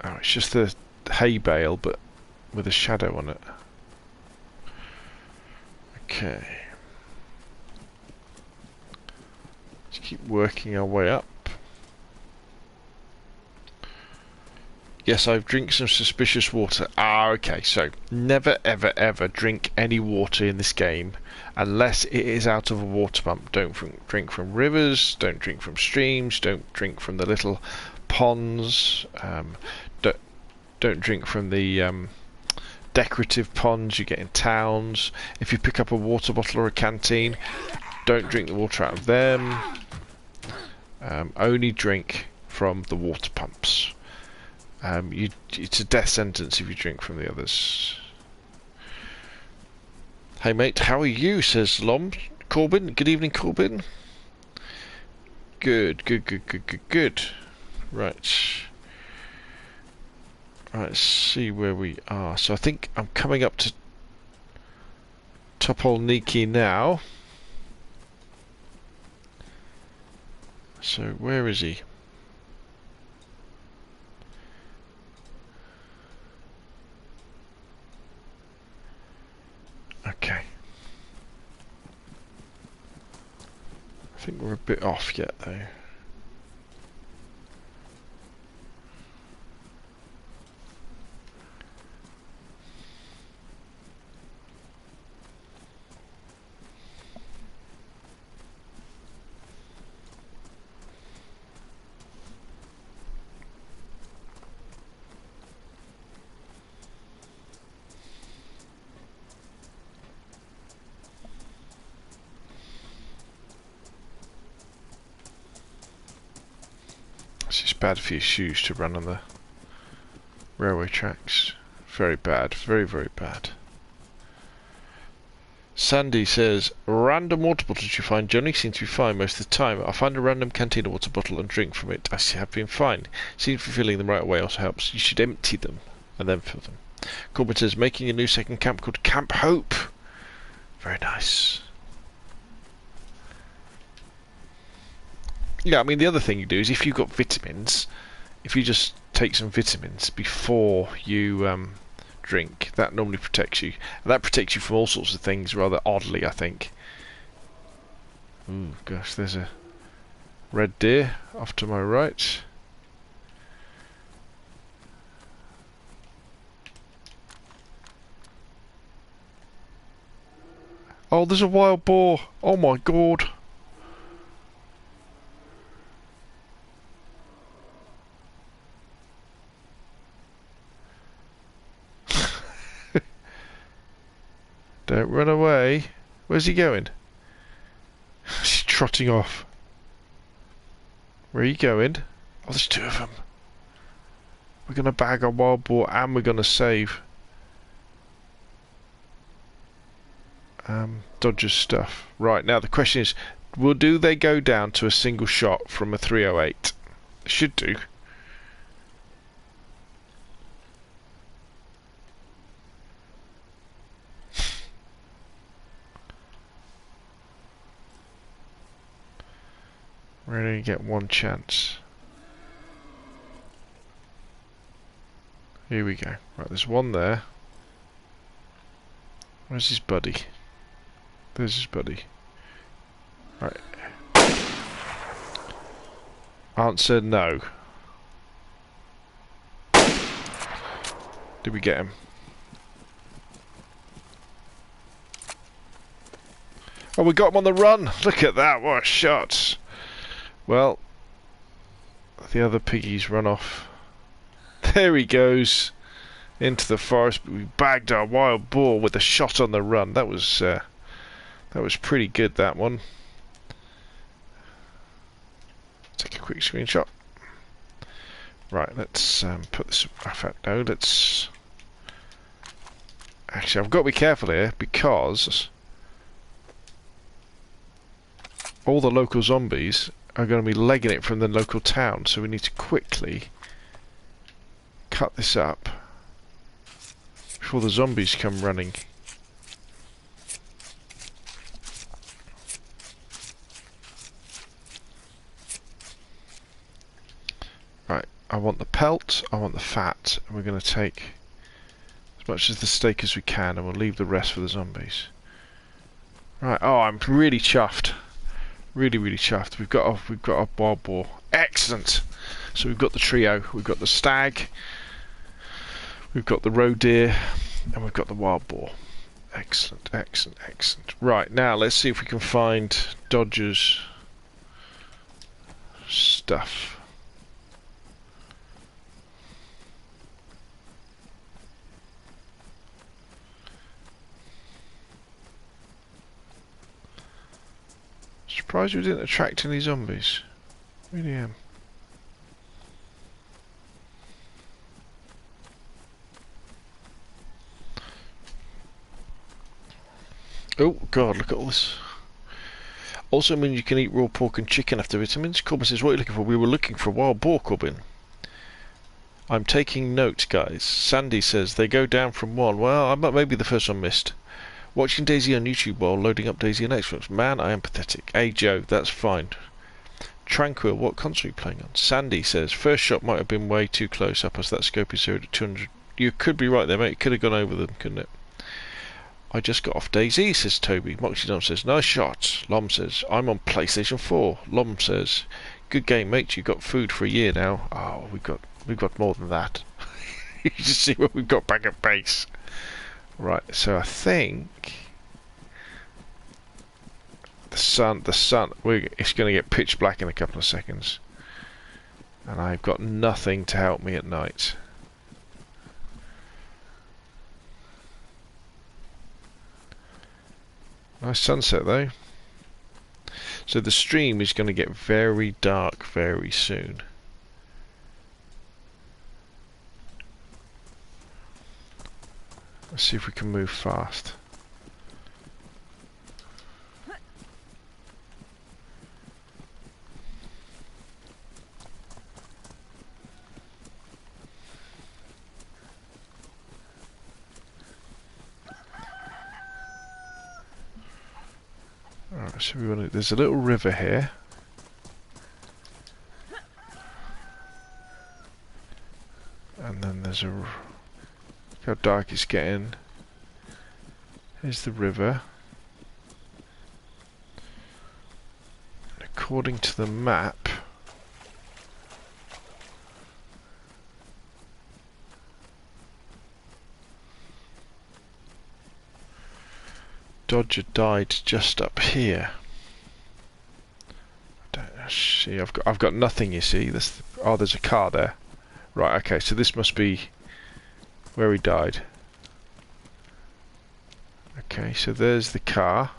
Oh, it's just the hay bale, but with a shadow on it. Okay. Let's keep working our way up. Yes, I've drank some suspicious water. Ah, okay, so never ever ever drink any water in this game unless it is out of a water pump. Don't drink from rivers, don't drink from streams, don't drink from the little ponds, don't drink from the decorative ponds you get in towns. If you pick up a water bottle or a canteen, don't drink the water out of them. Only drink from the water pumps. It's a death sentence if you drink from the others. Hey mate, how are you? Says Lom. Corbin, good evening Corbin. Good. Right. Right, let's see where we are. So I think I'm coming up to Topolniki now. So where is he? Okay. I think we're a bit off yet though. It's bad for your shoes to run on the railway tracks. Very bad. Very, very bad. Sandy says, random water bottles you find generally seem to be fine most of the time. I find a random canteen water bottle and drink from it. I have been fine. Seems to be filling them right away also helps. You should empty them and then fill them. Corbin says, making a new second camp called Camp Hope. Very nice. Yeah, I mean, the other thing you do is if you've got vitamins, if you just take some vitamins before you drink, that normally protects you. And that protects you from all sorts of things, rather oddly, I think. Ooh, gosh, there's a red deer off to my right. Oh, there's a wild boar. Oh my god. Don't run away. Where's he going? He's trotting off. Where are you going? Oh, there's two of them. We're going to bag our wild boar and we're going to save Dodger's stuff. Right, now the question is, do they go down to a single shot from a 308? They should do. We're only get one chance. Here we go. Right, there's one there. Where's his buddy? There's his buddy. Right. Answer no. Did we get him? Oh, we got him on the run! Look at that, what a shot! Well, the other piggies run off. There he goes into the forest. But we bagged our wild boar with a shot on the run. That was pretty good. That one. Take a quick screenshot. Right, let's put this. In fact, no, let's. Actually, I've got to be careful here because all the local zombies are going to be legging it from the local town, so we need to quickly cut this up before the zombies come running. Right, I want the pelt, I want the fat, and we're going to take as much as the steak as we can, and we'll leave the rest for the zombies. Right, oh, I'm really chuffed. Really, really chuffed. We've got a wild boar. Excellent! So we've got the trio. We've got the stag, we've got the roe deer, and we've got the wild boar. Excellent, excellent, excellent. Right, now let's see if we can find Dodger's stuff. Surprised we didn't attract any zombies. Really am. Oh god, look at all this. Also means you can eat raw pork and chicken after vitamins. Corbin says, what are you looking for? We were looking for a wild boar, Corbin. I'm taking note, guys. Sandy says, they go down from one. Well, I might maybe the first one missed. Watching DayZ on YouTube while loading up DayZ on Xbox. Man, I am pathetic. Hey Joe, that's fine. Tranquil, what console are you playing on? Sandy says, first shot might have been way too close up as that scope is zeroed at 200. You could be right there, mate. It could have gone over them, couldn't it? I just got off DayZ, says Toby. Moxie Dom says, nice shot. Lom says, I'm on PlayStation 4. Lom says, good game, mate. You got food for a year now. Oh, we've got more than that. You just see what we've got back at base. Right, so I think the sun, it's going to get pitch black in a couple of seconds. And I've got nothing to help me at night. Nice sunset though. So the stream is going to get very dark very soon. Let's see if we can move fast. Alright, so we want to, there's a little river here. And then there's a, look how dark it's getting. Here's the river. And according to the map, Dodger died just up here. I don't see. I've got nothing. You see, this. Oh, there's a car there. Right. Okay. So this must be where he died. Okay. So there's the car.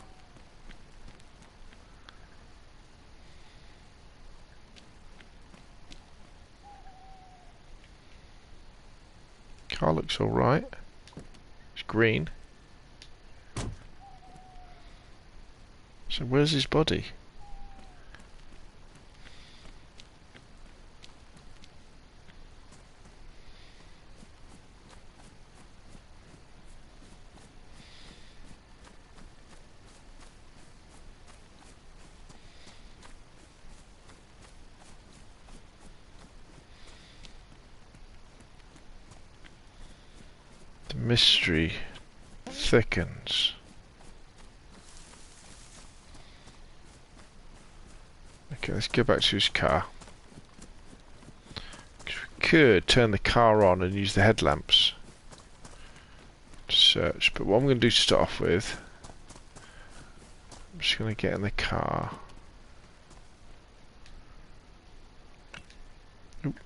Car looks all right. It's green. So where's his body? The mystery thickens. Okay, let's go back to his car. We could turn the car on and use the headlamps to search, but what I'm going to do to start off with, I'm just going to get in the car. Oop.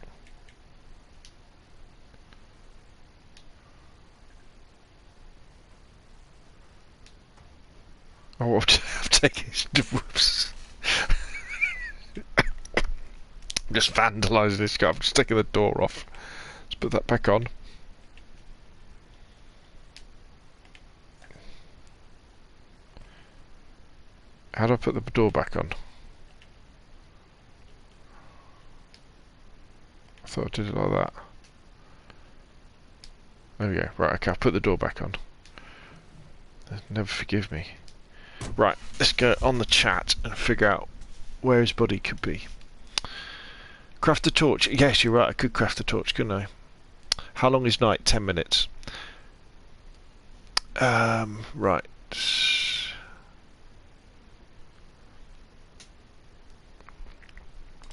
Oh, I've taken his whoops. I'm just vandalising this car. I'm just taking the door off. Let's put that back on. How do I put the door back on? I thought I did it like that. There we go. Right, okay, I'll put the door back on. They'll never forgive me. Right, let's go on the chat and figure out where his body could be. Craft a torch. Yes, you're right, I could craft a torch, couldn't I? How long is night? 10 minutes. Right.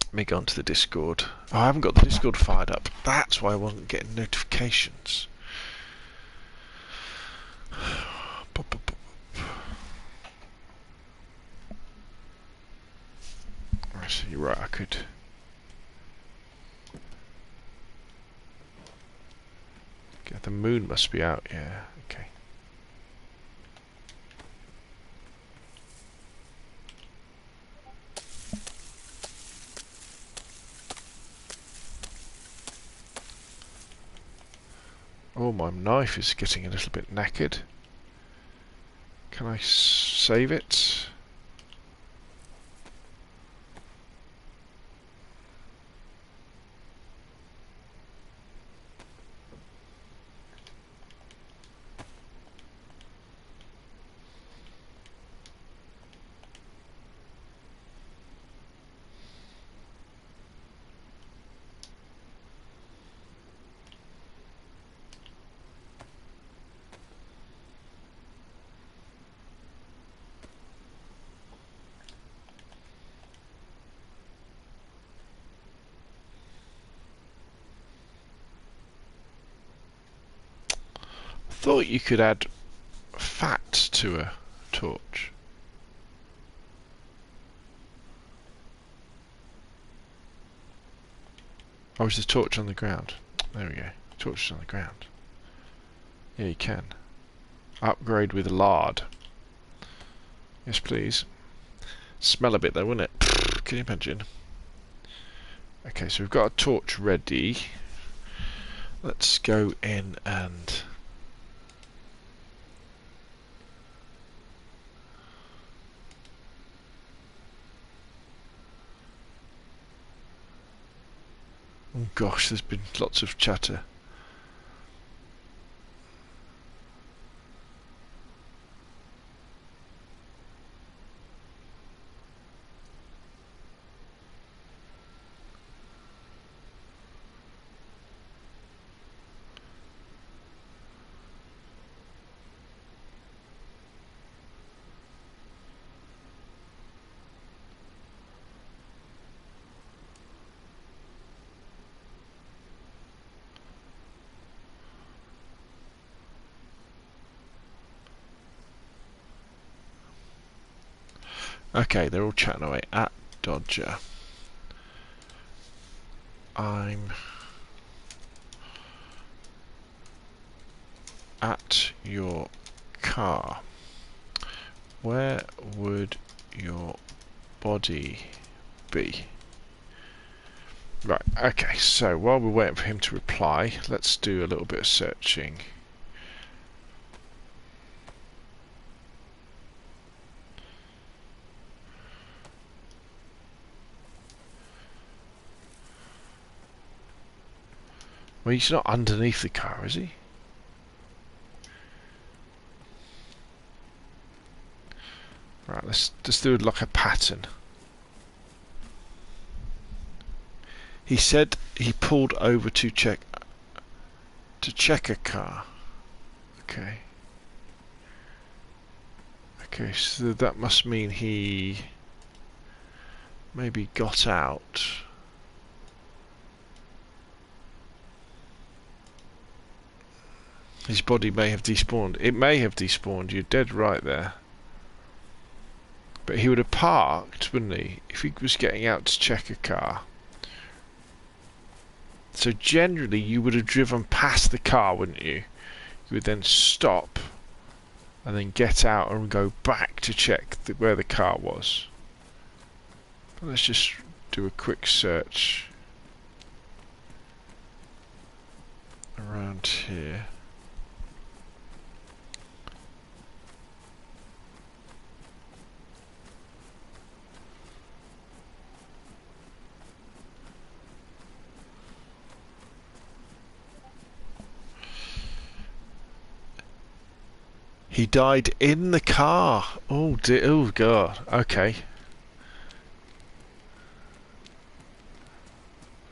Let me go onto the Discord. Oh, I haven't got the Discord fired up. That's why I wasn't getting notifications. So you're right, I could. Okay, the moon must be out, yeah, okay. Oh, my knife is getting a little bit knackered. Can I save it? Thought you could add fat to a torch. Oh, is the torch on the ground? There we go. Torch is on the ground. Yeah, you can. Upgrade with lard. Yes, please. Smell a bit though, wouldn't it? Can you imagine? Okay, so we've got a torch ready. Let's go in and... Oh gosh, there's been lots of chatter. Okay, they're all chatting away. At Dodger. I'm at your car. Where would your body be? Right, okay, so while we're waiting for him to reply, let's do a little bit of searching. Well, he's not underneath the car, is he? Right, let's just do like a pattern. He said he pulled over to check a car. Okay. Okay, so that must mean he maybe got out. His body may have despawned. It may have despawned. You're dead right there. But he would have parked, wouldn't he? If he was getting out to check a car. So generally you would have driven past the car, wouldn't you? You would then stop and then get out and go back to check where the car was. But let's just do a quick search around here. He died in the car. Oh dear. Oh god. Okay.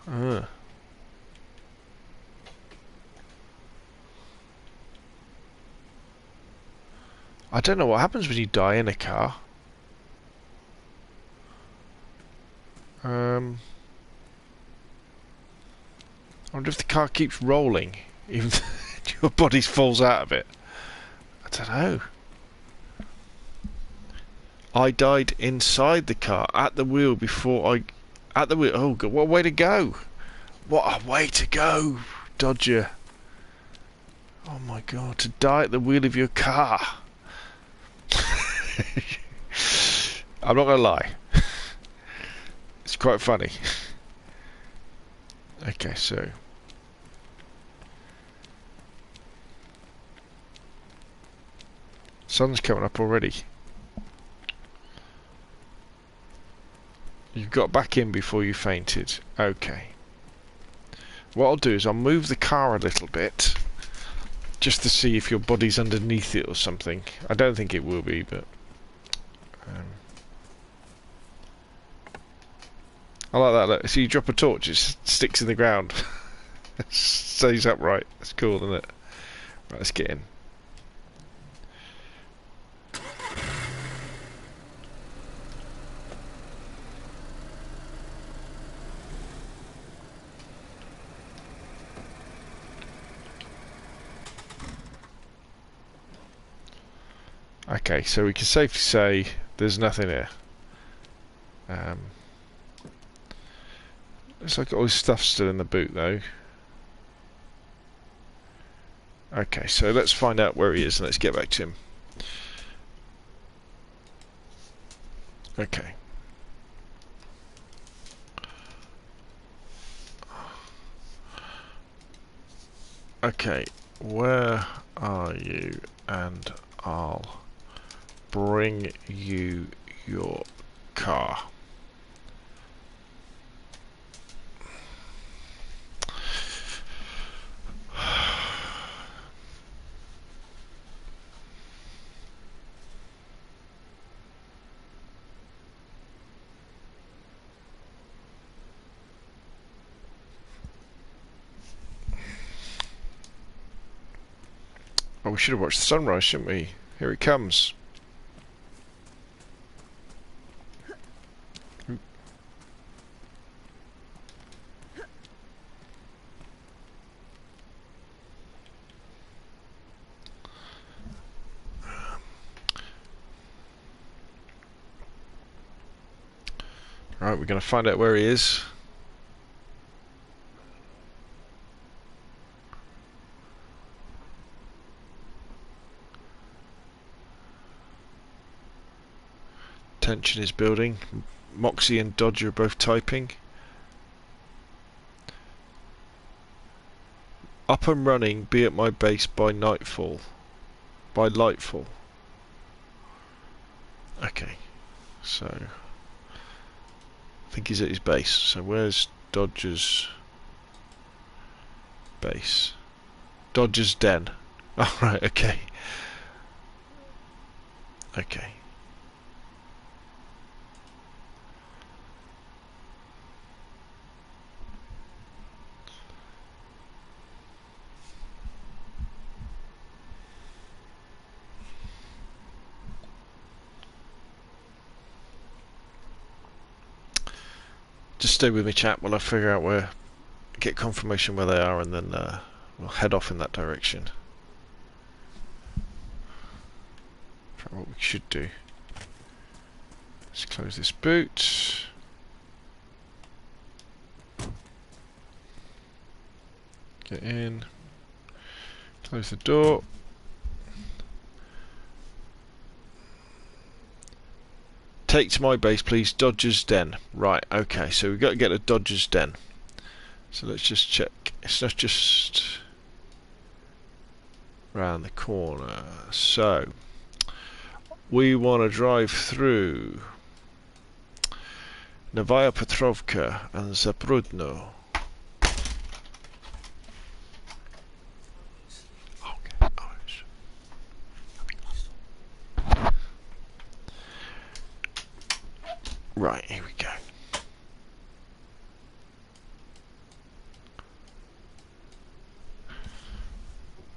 I don't know what happens when you die in a car. I wonder if the car keeps rolling, even though your body falls out of it. I don't know. I died inside the car, at the wheel before I... At the wheel... Oh, God, what a way to go! What a way to go, Dodger! Oh my God, to die at the wheel of your car! I'm not gonna lie. It's quite funny. Okay, so... Sun's coming up already. You got back in before you fainted. Okay. What I'll do is I'll move the car a little bit, just to see if your body's underneath it or something. I don't think it will be, but... I like that. Look, so you drop a torch, it sticks in the ground. Stays upright. That's cool, isn't it? Right, let's get in. Okay, so we can safely say there's nothing here. Looks like all his stuff's still in the boot though. Okay, so let's find out where he is and let's get back to him. Okay. Okay, where are you? And I'll bring you your car. Oh, we should have watched the sunrise, shouldn't we? Here it comes. Right, we're going to find out where he is. Tension is building. Moxie and Dodger are both typing. Up and running, be at my base by nightfall. By lightfall. Okay, so I think he's at his base. So where's Dodger's base? Dodger's den. Oh, right, okay. Okay. Just stay with me, chat, while I figure out where, get confirmation where they are, and then we'll head off in that direction. What we should do. Let's close this boot. Get in. Close the door. Take to my base, please. Dodger's den. Right, okay, so we've got to get to Dodger's den. So let's just check. It's not just round the corner. So we want to drive through Novaya Petrovka and Zaprudno. Right, here we go.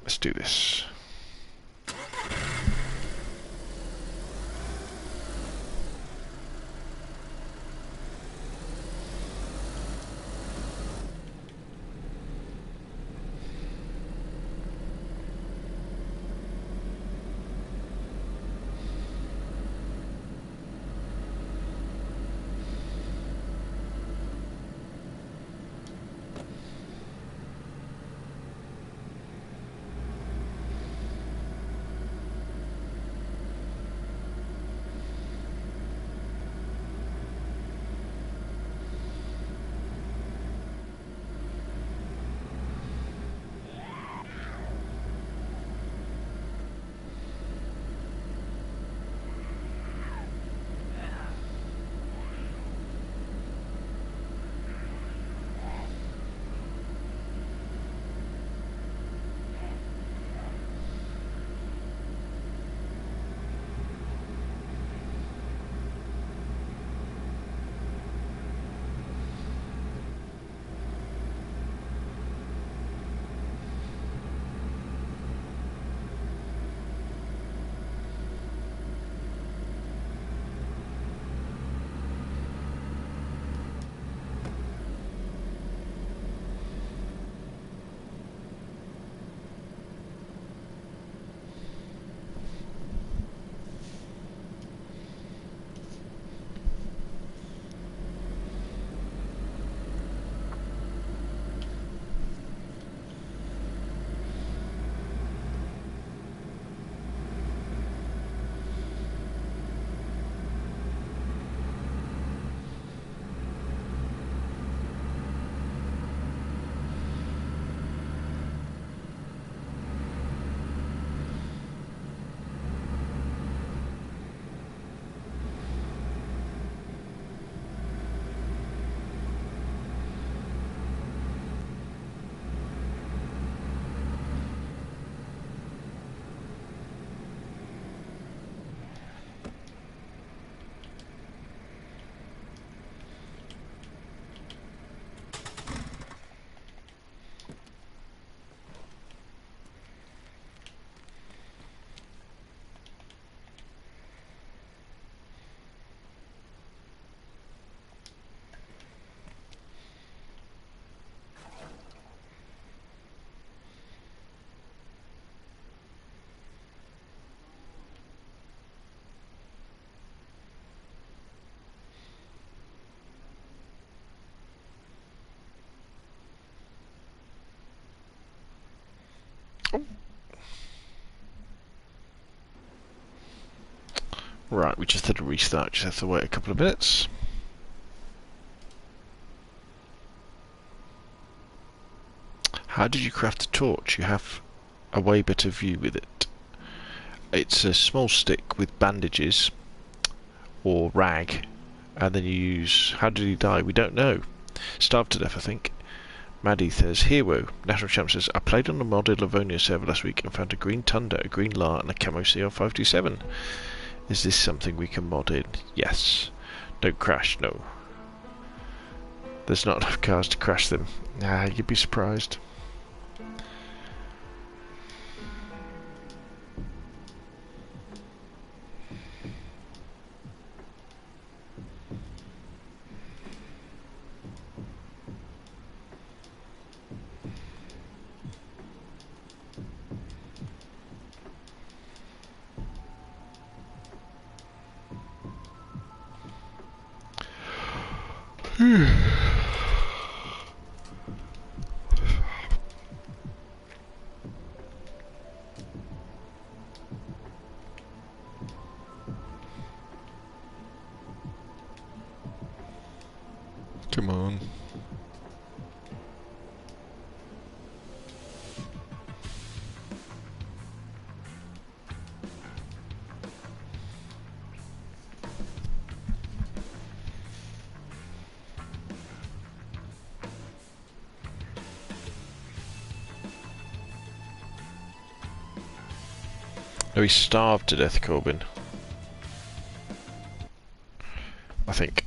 Let's do this. Right, we just had a restart, just have to wait a couple of minutes. How did you craft a torch? You have a way better view with it. It's a small stick with bandages or rag, and then you use... How did he die? We don't know. Starved to death, I think. Maddie says, Hero. National Champ says, I played on the modded Livonia server last week and found a green Tundra, a green Lar and a camo CL527. Is this something we can mod in? Yes. Don't crash, no. There's not enough cars to crash them. Nah, you'd be surprised. Come on. No, he's starved to death, Corbin. I think.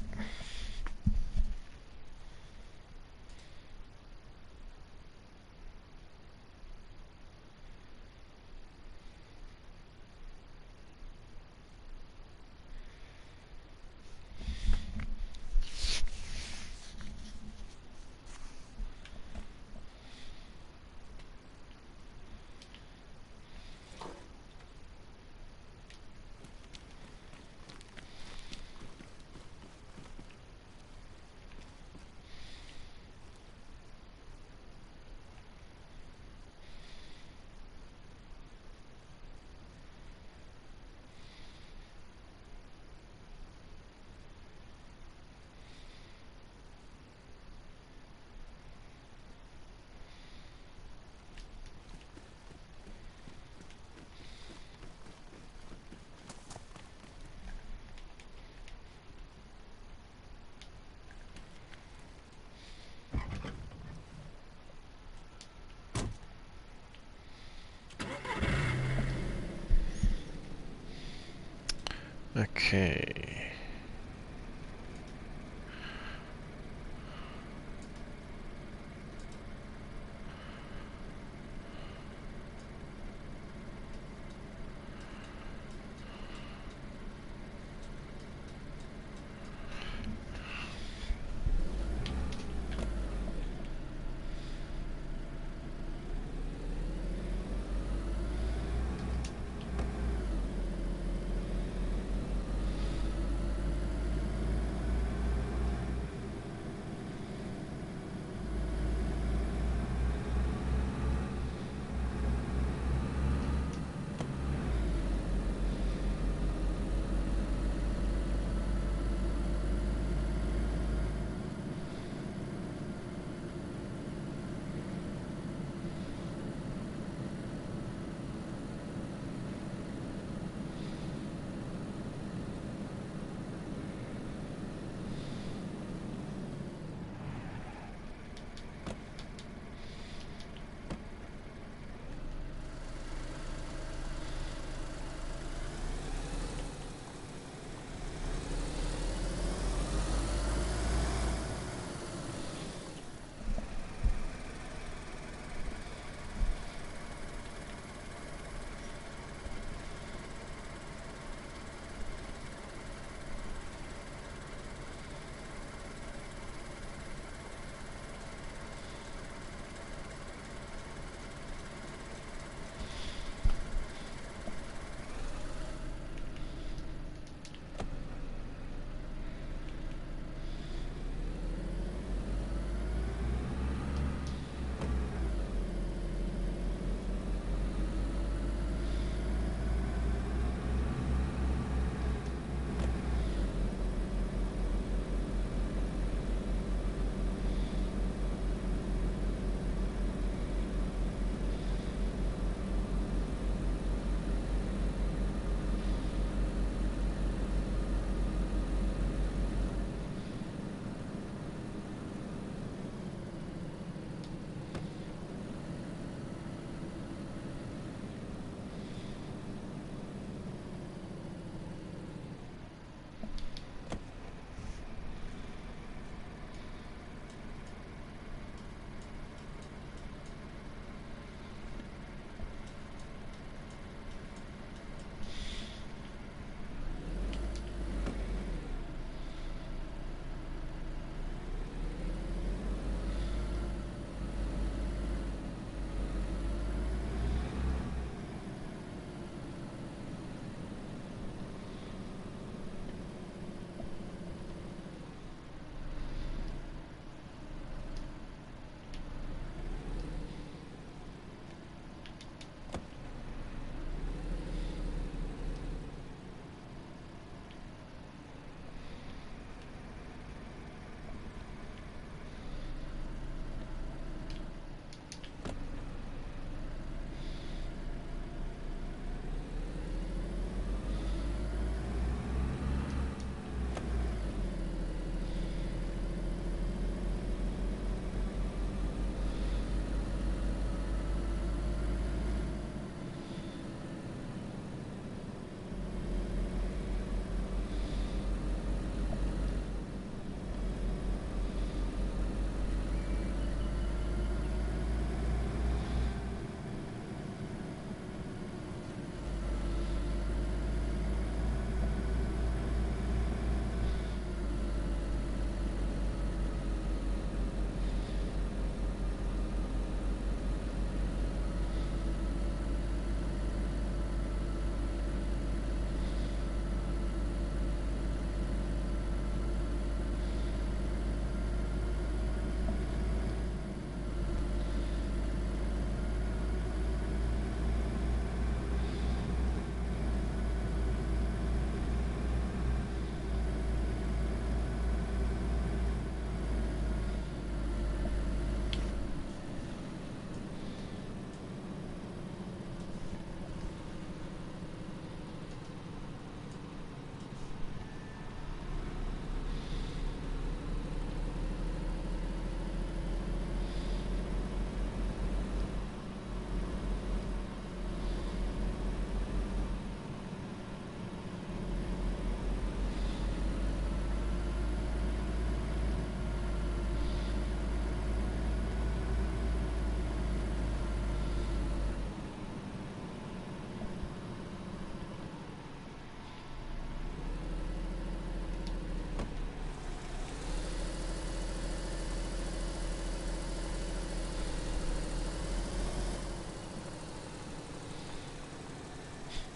Okay.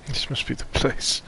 This must be the place.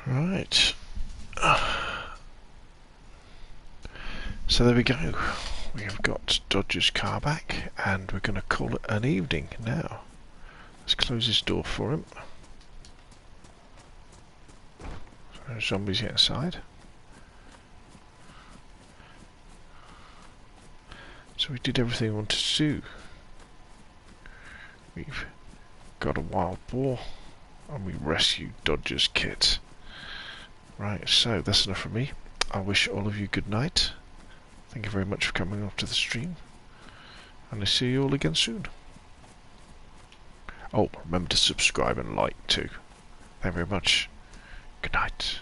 Right. So there we go. We have got Dodger's car back, and we're going to call it an evening now. Let's close this door for him. So zombies outside. So we did everything we wanted to do. We've got a wild boar, and we rescued Dodger's kit. Right, so that's enough from me. I wish all of you good night. Thank you very much for coming up to the stream, and I'll see you all again soon. Oh, remember to subscribe and like too. Thank you very much. Good night.